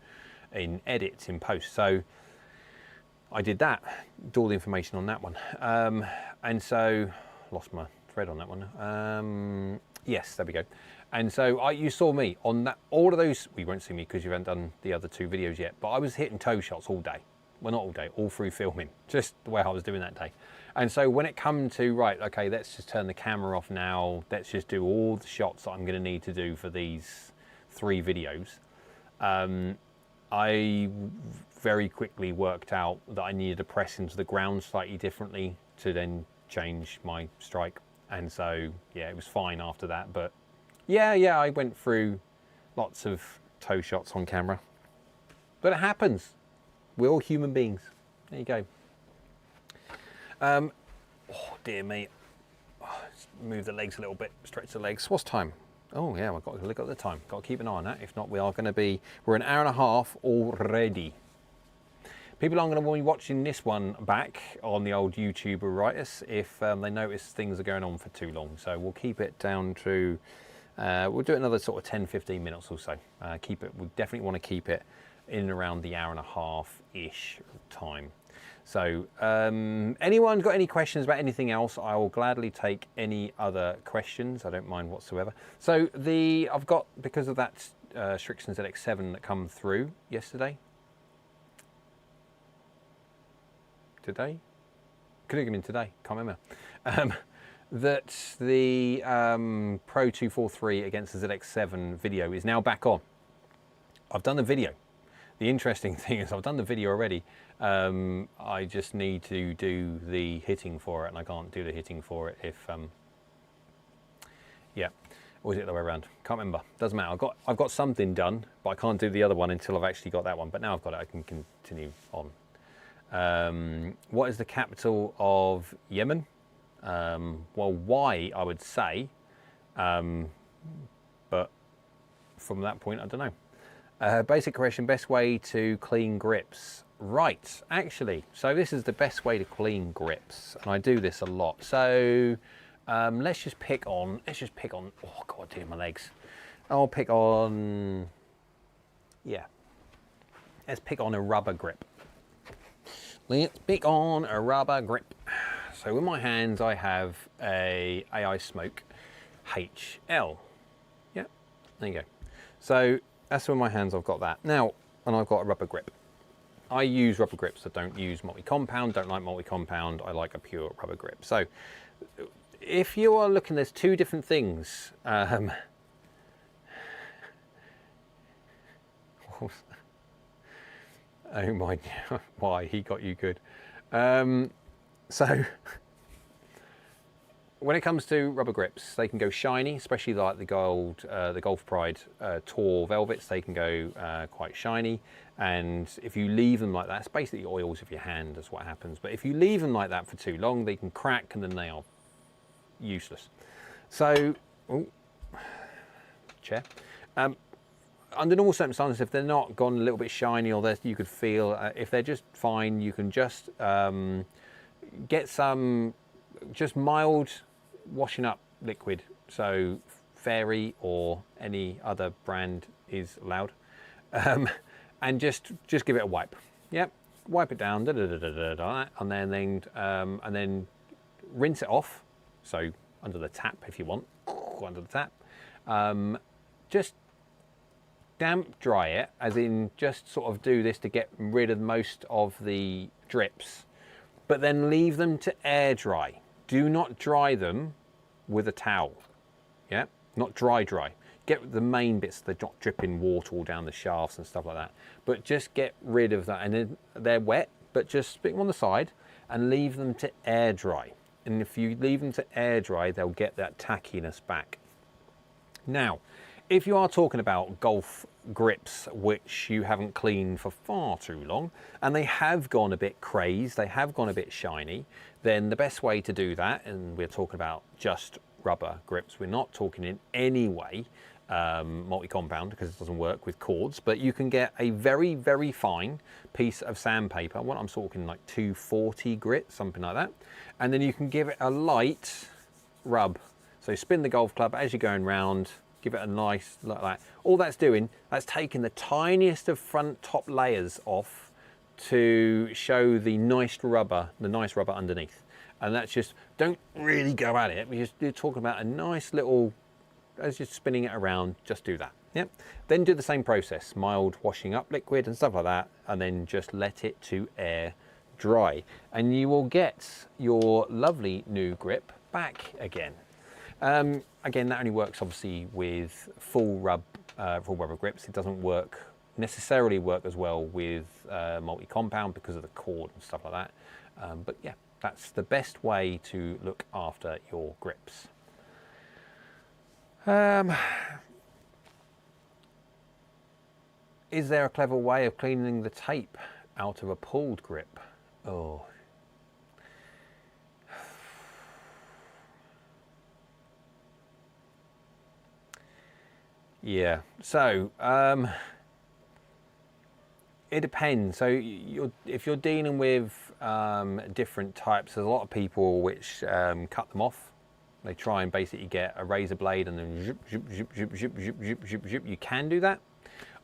in edits in post. So I did that, do all the information on that one. And so, lost my thread on that one. Yes, there we go. And so you saw me on that, all of those, well, you won't see me because you haven't done the other 2 videos yet, but I was hitting toe shots all day. Well, not all day, all through filming, just the way I was doing that day. And so when it come to, right, okay, let's just turn the camera off now, let's just do all the shots that I'm gonna need to do for these 3 videos, I very quickly worked out that I needed to press into the ground slightly differently to then change my strike. And so, yeah, it was fine after that. But yeah, I went through lots of toe shots on camera. But it happens. We're all human beings. There you go. Oh, dear me. Oh, move the legs a little bit, stretch the legs. What's time? Oh, yeah, I've got to look at the time. Got to keep an eye on that. If not, we are going to be, we're an hour and a half already. People aren't going to be watching this one back on the old YouTube Writers if they notice things are going on for too long. So we'll keep it down to, we'll do another sort of 10-15 minutes or so. Keep it, we definitely want to keep it in and around the hour and a half-ish time. So anyone got any questions about anything else? I will gladly take any other questions. I don't mind whatsoever. So I've got, because of that Strixon ZX7 that come through yesterday. Today? Could have been today, can't remember. That the Pro 243 against the ZX7 video is now back on. I've done the video. The interesting thing is I've done the video already. I just need to do the hitting for it, and I can't do the hitting for it if, yeah, or is it the way around? Can't remember. Doesn't matter. I've got something done, but I can't do the other one until I've actually got that one. But now I've got it, I can continue on. What is the capital of Yemen? Well, Y, I would say, but from that point, I don't know. Basic question, best way to clean grips. Right, actually, so this is the best way to clean grips, and I do this a lot. So let's just pick on, oh God, dear, my legs. I'll pick on, yeah, let's pick on a rubber grip. Let's pick on a rubber grip. So in my hands, I have a AI Smoke HL. Yeah, there you go. So that's in my hands, I've got that. Now, and I've got a rubber grip. I use rubber grips. I don't use multi-compound, don't like multi-compound. I like a pure rubber grip. So if you are looking, there's 2 different things. Oh my, why, he got you good. So when it comes to rubber grips, they can go shiny, especially like the Golf Pride Tour Velvets. They can go quite shiny, and if you leave them like that, it's basically oils of your hand, that's what happens. But if you leave them like that for too long, they can crack, and then they are useless. So, oh, chair. Under normal circumstances, if they're not gone a little bit shiny, or you could feel, if they're just fine, you can just get some just mild washing up liquid. So Fairy or any other brand is allowed, and just give it a wipe. Yep, wipe it down, and then rinse it off. So under the tap, if you want, under the tap. Just damp dry it, as in just sort of do this to get rid of most of the drips, but then leave them to air dry. Do not dry them with a towel. Yeah, not dry. Get the main bits that are not dripping water all down the shafts and stuff like that, but just get rid of that. And then they're wet, but just stick them on the side and leave them to air dry. And if you leave them to air dry, they'll get that tackiness back. Now, If you are talking about golf grips which you haven't cleaned for far too long and they have gone a bit crazed, they have gone a bit shiny, then the best way to do that, and we're talking about just rubber grips, we're not talking in any way multi-compound because it doesn't work with cords, but you can get a very, very fine piece of sandpaper. What I'm talking like 240 grit, something like that, and then you can give it a light rub. So spin the golf club as you're going round, give it a nice, like that. All that's doing, that's taking the tiniest of front top layers off to show the nice rubber underneath. And that's just, don't really go at it, you're talking about a nice little, as you're spinning it around, just do that. Yep. Then do the same process, mild washing up liquid and stuff like that, and then just let it to air dry. And you will get your lovely new grip back again. Again, that only works obviously with full rubber grips. It doesn't necessarily work as well with multi-compound because of the cord and stuff like that. But yeah, that's the best way to look after your grips. Is there a clever way of cleaning the tape out of a pulled grip? Oh. Yeah, so it depends. So if you're dealing with different types, there's a lot of people which cut them off. They try and basically get a razor blade and then zip, zip, zip, zip, zip, zip, zip, zip, zip. You can do that.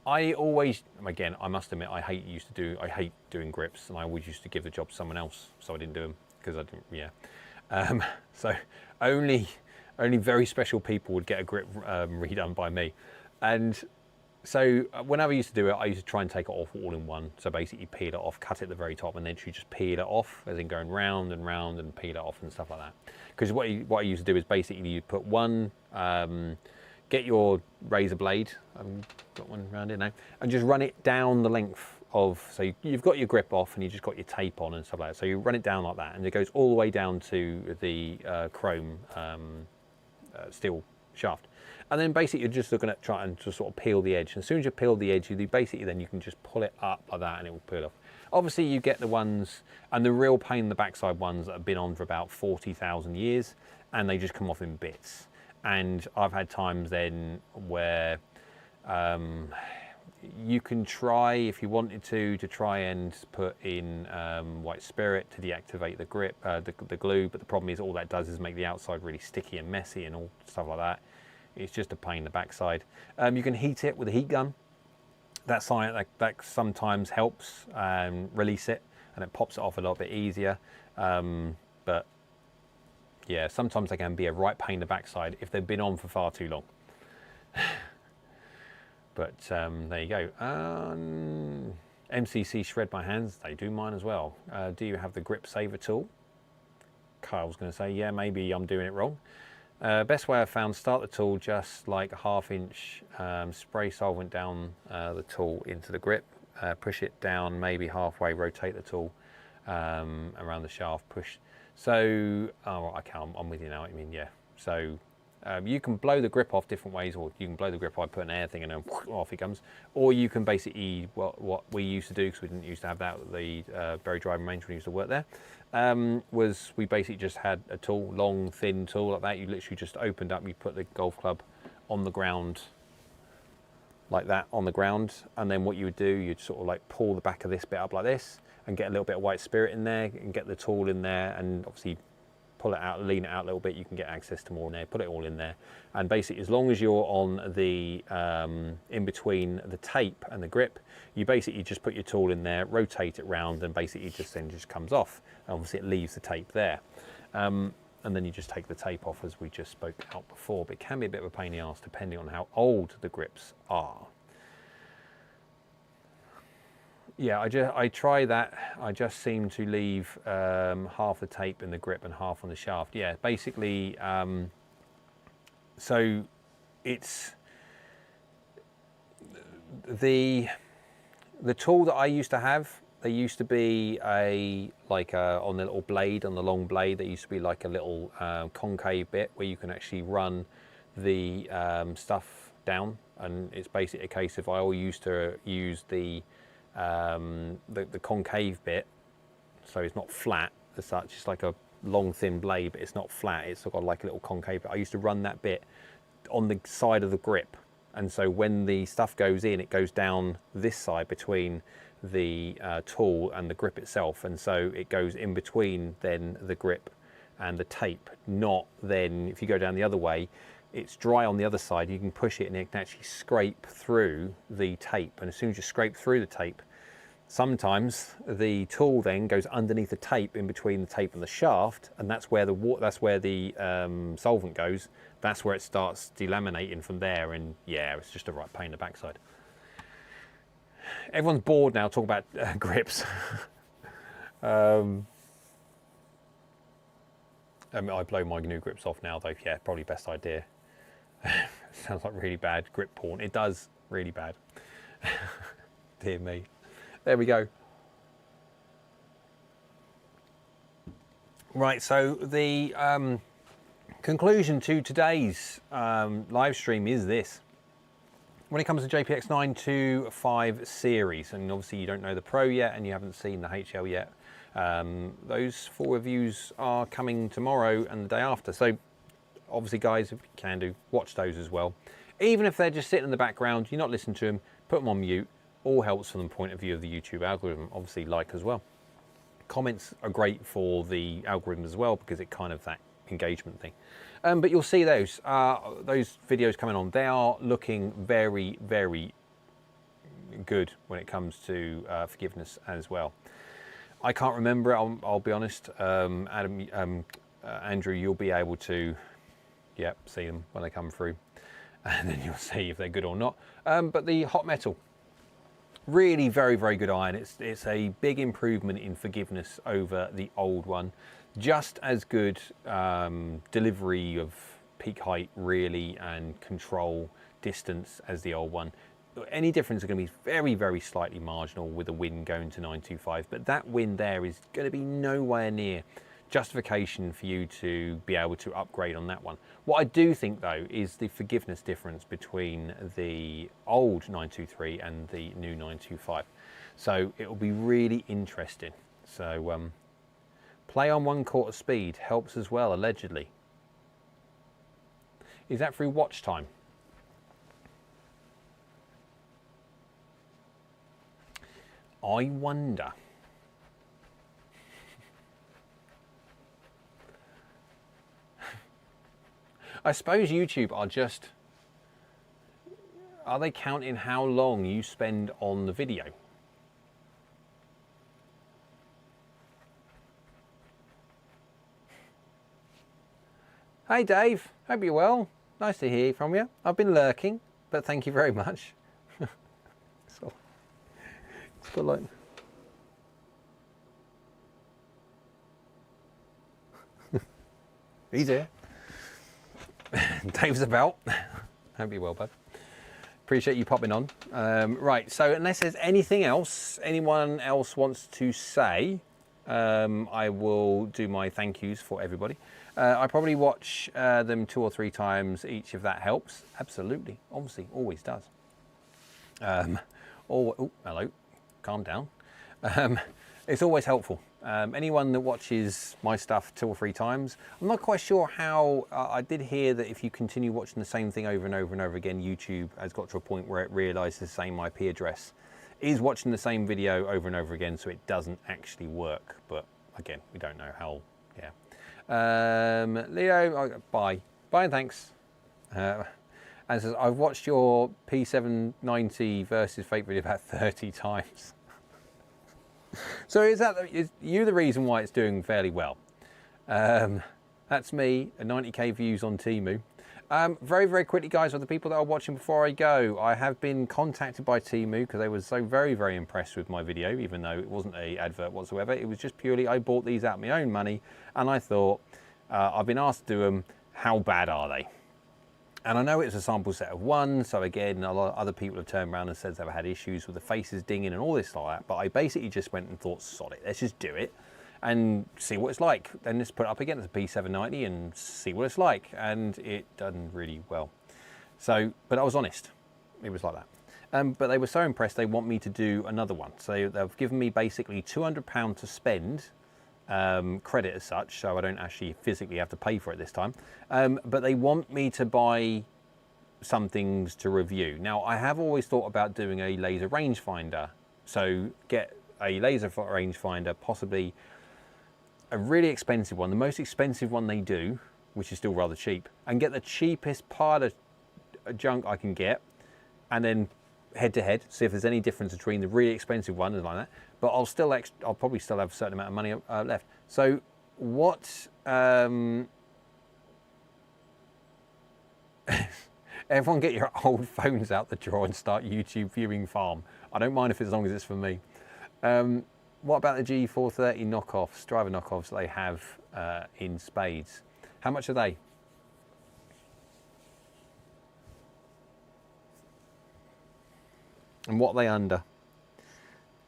I always, again, I must admit, I hate doing grips, and I always used to give the job to someone else, so I didn't do them because I didn't. Yeah. So only very special people would get a grip redone by me. And so whenever I used to do it, I used to try and take it off all in one. So basically peel it off, cut it at the very top, and then you just peel it off, as in going round and round and peel it off and stuff like that. Because what I used to do is basically you put one, get your razor blade, I've got one around here now, and just run it down the length of, so you've got your grip off and you just got your tape on and stuff like that. So you run it down like that, and it goes all the way down to the chrome steel shaft. And then basically you're just looking at trying to sort of peel the edge. As soon as you peel the edge, then you can just pull it up like that and it will peel off. Obviously you get the ones, and the real pain in the backside ones that have been on for about 40,000 years, and they just come off in bits. And I've had times then where you can try, if you wanted to try and put in white spirit to deactivate the grip, the glue, but the problem is all that does is make the outside really sticky and messy and all stuff like that. It's just a pain in the backside. You can heat it with a heat gun. That sometimes helps release it, and it pops it off a little bit easier. But yeah, sometimes they can be a right pain in the backside if they've been on for far too long. But there you go. MCC shred my hands, they do mine as well. Do you have the grip saver tool? Kyle's going to say, yeah, maybe I'm doing it wrong. Best way I've found, start the tool just like a 1/2 inch, spray solvent down the tool into the grip, push it down maybe halfway, rotate the tool around the shaft, push. So, oh, okay, I'm with you now, I mean, yeah. So you can blow the grip off different ways, or you can blow the grip by putting an air thing and then off it comes. Or you can basically, what we used to do, because we didn't used to have that at the Berry driving range when we used to work there, was we basically just had a tool, long, thin tool like that. You literally just opened up, you put the golf club on the ground, like that, on the ground, and then what you would do, you'd sort of like pull the back of this bit up like this, and get a little bit of white spirit in there, and get the tool in there, and obviously pull it out, lean it out a little bit, you can get access to more in there, put it all in there. And basically, as long as you're on the, in between the tape and the grip, you basically just put your tool in there, rotate it round, and basically then just comes off. And obviously it leaves the tape there. And then you just take the tape off, as we just spoke out before, but it can be a bit of a pain in the arse depending on how old the grips are. Yeah, I try that. I just seem to leave half the tape in the grip and half on the shaft. Yeah, basically, so it's the tool that I used to have. There used to be on the little blade, on the long blade, there used to be like a little concave bit where you can actually run the stuff down, and it's basically a case of I always used to use the concave bit, so it's not flat as such. It's like a long thin blade, but it's not flat. It's got like a little concave bit. I used to run that bit on the side of the grip, and so when the stuff goes in, it goes down this side between the tool and the grip itself, and so it goes in between then the grip and the tape. Not then, if you go down the other way, it's dry on the other side, you can push it and it can actually scrape through the tape, and as soon as you scrape through the tape, sometimes the tool then goes underneath the tape, in between the tape and the shaft, and that's where the solvent goes. That's where it starts delaminating from there, and yeah, it's just a right pain in the backside. Everyone's bored now talking about grips. I blow my new grips off now though. Yeah, probably best idea. Sounds like really bad grip porn. It does, really bad. Dear me. There we go. Right, so the conclusion to today's live stream is this. When it comes to JPX925 series, and obviously you don't know the Pro yet and you haven't seen the HL yet, those 4 reviews are coming tomorrow and the day after. So obviously guys, if you can do, watch those as well. Even if they're just sitting in the background, you're not listening to them, put them on mute. All helps from the point of view of the YouTube algorithm. Obviously like as well. Comments are great for the algorithm as well, because it kind of that engagement thing. But you'll see those videos coming on. They are looking very, very good when it comes to forgiveness as well. I can't remember it, I'll be honest. Andrew, you'll be able to, yep, see them when they come through, and then you'll see if they're good or not. But the hot metal, really very, very good iron. It's a big improvement in forgiveness over the old one. Just as good delivery of peak height really, and control distance as the old one. Any difference is going to be very, very slightly marginal with the wind going to 925, but that wind there is going to be nowhere near justification for you to be able to upgrade on that one. What I do think though is the forgiveness difference between the old 923 and the new 925. So it will be really interesting. So play on 1/4 speed helps as well, allegedly. Is that through watch time? I wonder. I suppose YouTube are they counting how long you spend on the video? Hey Dave, hope you're well. Nice to hear from you. I've been lurking, but thank you very much. So, it's got like... He's here. Dave's about. Hope you're well, bud. Appreciate you popping on. Right, so unless there's anything else anyone else wants to say, I will do my thank yous for everybody. I probably watch them 2 or 3 times each if that helps. Absolutely, obviously, always does. Oh, hello, calm down. It's always helpful. Anyone that watches my stuff 2 or 3 times, I'm not quite sure how, I did hear that if you continue watching the same thing over and over and over again, YouTube has got to a point where it realizes the same IP address is watching the same video over and over again, so it doesn't actually work. But again, we don't know how, yeah. Leo, bye and thanks. And says, I've watched your P790 versus fake video about 30 times. So is you the reason why it's doing fairly well? That's me, 90k views on Temu. Very, very quickly, guys, for the people that are watching before I go, I have been contacted by Temu because they were so very, very impressed with my video, even though it wasn't an advert whatsoever. It was just purely, I bought these out of my own money, and I thought, I've been asked to do them, how bad are they? And I know it's a sample set of 1, so again, a lot of other people have turned around and said they've had issues with the faces dinging and all this like that, but I basically just went and thought, sod it, let's just do it and see what it's like. Then just put it up against the P790 and see what it's like, and it done really well. So, but I was honest. It was like that. But they were so impressed they want me to do another one. So they've given me basically £200 to spend, credit as such, so I don't actually physically have to pay for it this time. But they want me to buy some things to review. Now, I have always thought about doing a laser rangefinder. So get a laser rangefinder, possibly a really expensive one, the most expensive one they do, which is still rather cheap, and get the cheapest pile of junk I can get, and then head to head, see if there's any difference between the really expensive one and like that. But I'll probably still have a certain amount of money left. So what? Everyone, get your old phones out the drawer and start YouTube viewing farm. I don't mind if as long as it's for me. What about the G430 knockoffs, driver knockoffs they have in spades? How much are they? And what are they under?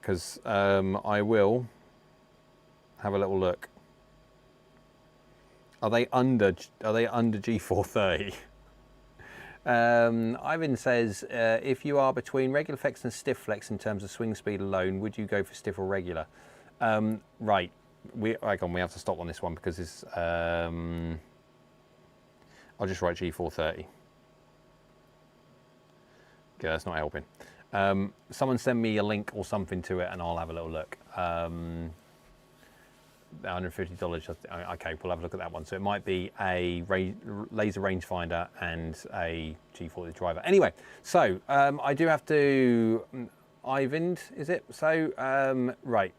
Because I will have a little look. Are they under G430? Ivan says, if you are between regular flex and stiff flex in terms of swing speed alone, would you go for stiff or regular? Right, we have to stop on this one because it's, I'll just write G430. Okay, that's not helping. Someone send me a link or something to it and I'll have a little look. $150, okay, we'll have a look at that one. So it might be a laser rangefinder and a G40 driver. Anyway, so I do have to, Ivan, is it? So, right.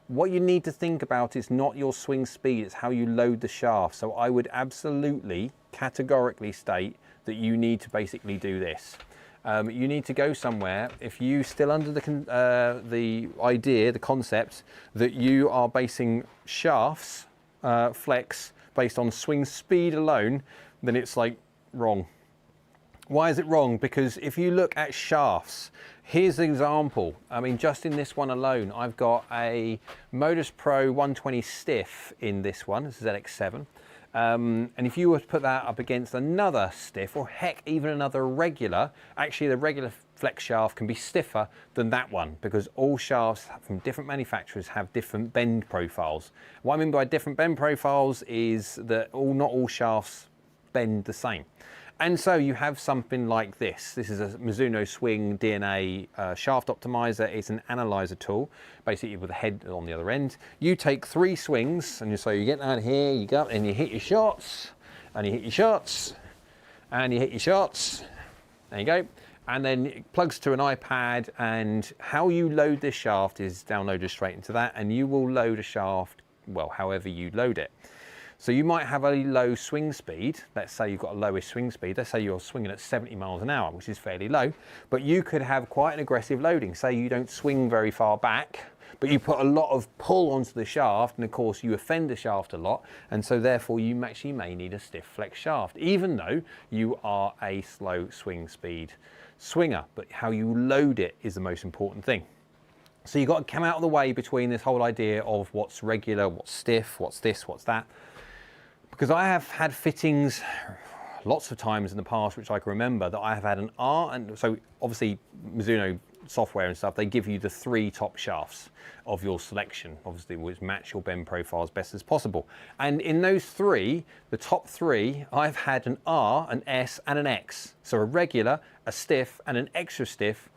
What you need to think about is not your swing speed, it's how you load the shaft. So I would absolutely, categorically state that you need to basically do this. You need to go somewhere, if you still under the idea, the concept, that you are basing shafts, flex, based on swing speed alone, then it's like wrong. Why is it wrong? Because if you look at shafts, here's an example. I mean, just in this one alone, I've got a Modus Pro 120 stiff in this one. This is LX7. And if you were to put that up against another stiff, or heck, even another regular, actually the regular flex shaft can be stiffer than that one because all shafts from different manufacturers have different bend profiles. What I mean by different bend profiles is that not all shafts bend the same. And so you have something like this. This is a Mizuno Swing DNA shaft optimizer. It's an analyzer tool, basically with a head on the other end. You take 3 swings, and so you get down here, you go up and you hit your shots, and you hit your shots, and you hit your shots. There you go. And then it plugs to an iPad, and how you load this shaft is downloaded straight into that, and you will load a shaft, well, however you load it. So you might have a low swing speed. Let's say you've got a lowish swing speed. Let's say you're swinging at 70 miles an hour, which is fairly low, but you could have quite an aggressive loading. Say you don't swing very far back, but you put a lot of pull onto the shaft, and of course you offend the shaft a lot, and so therefore you actually may need a stiff flex shaft, even though you are a slow swing speed swinger. But how you load it is the most important thing. So you've got to come out of the way between this whole idea of what's regular, what's stiff, what's this, what's that. Because I have had fittings lots of times in the past, which I can remember, that I have had an R, and so obviously Mizuno software and stuff, they give you the 3 top shafts of your selection, obviously, which match your bend profile as best as possible. And in those 3, the top 3, I've had an R, an S, and an X. So a regular, a stiff, and an extra stiff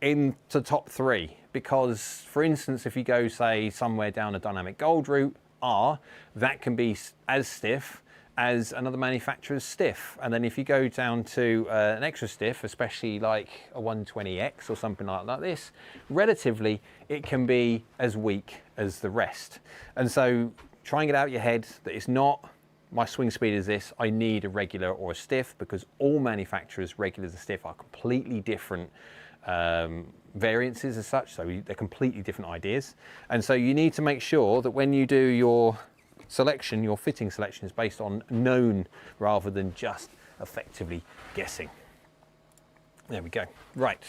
into top 3. Because, for instance, if you go, say, somewhere down a dynamic gold route, R, that can be as stiff as another manufacturer's stiff. And then if you go down to an extra stiff, especially like a 120X or something like this, relatively it can be as weak as the rest. And so try and get out of your head that it's not my swing speed is this, I need a regular or a stiff, because all manufacturers, regulars and stiff, are completely different variances as such, so they're completely different ideas. And so you need to make sure that when you do your selection, your fitting selection is based on known rather than just effectively guessing. There we go. Right.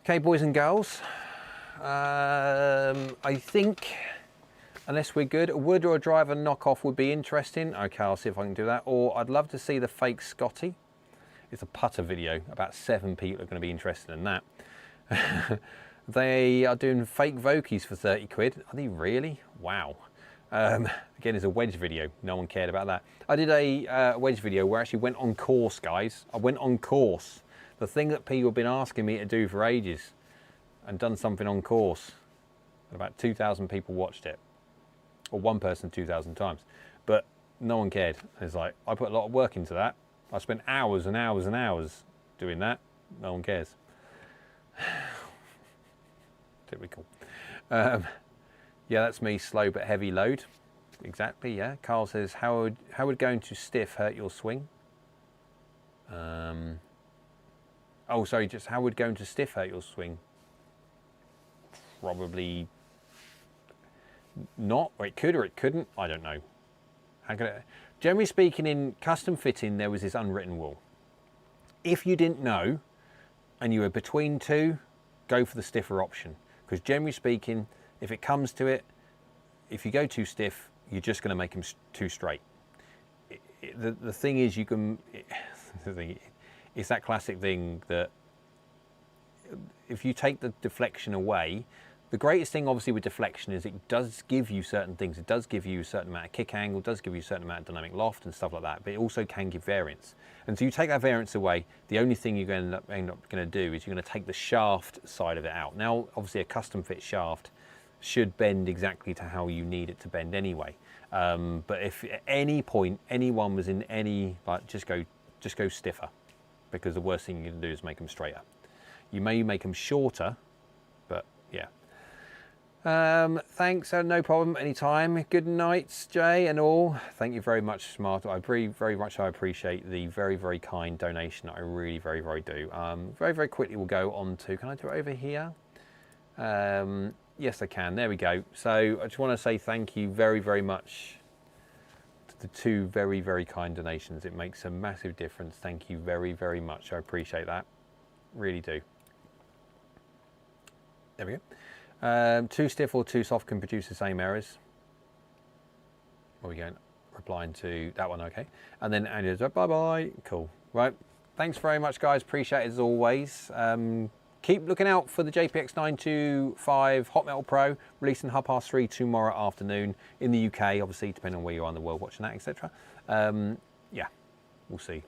Okay, boys and girls, I think Unless we're good. A wood or a driver knockoff would be interesting. Okay, I'll see if I can do that. Or I'd love to see the fake Scotty. It's a putter video. About 7 people are going to be interested in that. They are doing fake Vokies for 30 quid. Are they really? Wow. Again, it's a wedge video. No one cared about that. I did a wedge video where I actually went on course, guys. I went on course. The thing that people have been asking me to do for ages, and done something on course. And about 2,000 people watched it. Or one person 2,000 times. But no one cared. It's like, I put a lot of work into that. I spent hours and hours and hours doing that. No one cares. Typical. Yeah, that's me, slow but heavy load. Exactly, yeah. Carl says, how would going to stiff hurt your swing? Oh, sorry, just how would going to stiff hurt your swing? Probably not, or it could or it couldn't, I don't know. How could it? Generally speaking, in custom fitting, there was this unwritten rule. If you didn't know, and you were between two, go for the stiffer option. Because generally speaking, if it comes to it, if you go too stiff, you're just going to make them too straight. The thing is, you can, it's that classic thing that if you take the deflection away, the greatest thing obviously with deflection is it does give you certain things. It does give you a certain amount of kick angle, does give you a certain amount of dynamic loft and stuff like that, but it also can give variance. And so you take that variance away, the only thing you're going to end up going to do is you're going to take the shaft side of it out. Now, obviously a custom fit shaft should bend exactly to how you need it to bend anyway. But if at any point anyone was in any, like, just go stiffer, because the worst thing you can do is make them straighter. You may make them shorter, but yeah. Thanks, no problem, anytime. Good nights, Jay and all. Thank you very much, Smart. I very much appreciate the very kind donation. I really very do. Very quickly we'll go on to, can I do it over here? Yes, I can. There we go. So I just want to say thank you very much to the 2 very kind donations. It makes a massive difference. Thank you very much. I appreciate that. Really do. There we go. Too stiff or too soft can produce the same errors. Where are we going? Replying to that one, okay. And then Andy goes, bye. Cool. Right. Thanks very much, guys. Appreciate it as always. Keep looking out for the JPX925 Hot Metal Pro, releasing 3:30 tomorrow afternoon in the UK, obviously, depending on where you are in the world watching that, etc. Yeah, we'll see.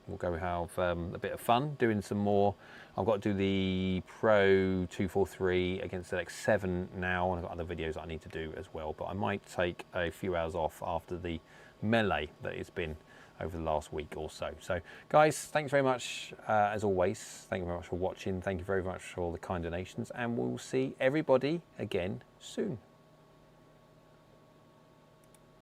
We'll go have a bit of fun doing some more. I've got to do the Pro 243 against the X7 now, and I've got other videos that I need to do as well, but I might take a few hours off after the melee that it's been over the last week or so. So guys, thanks very much as always. Thank you very much for watching. Thank you very much for all the kind donations, and we'll see everybody again soon.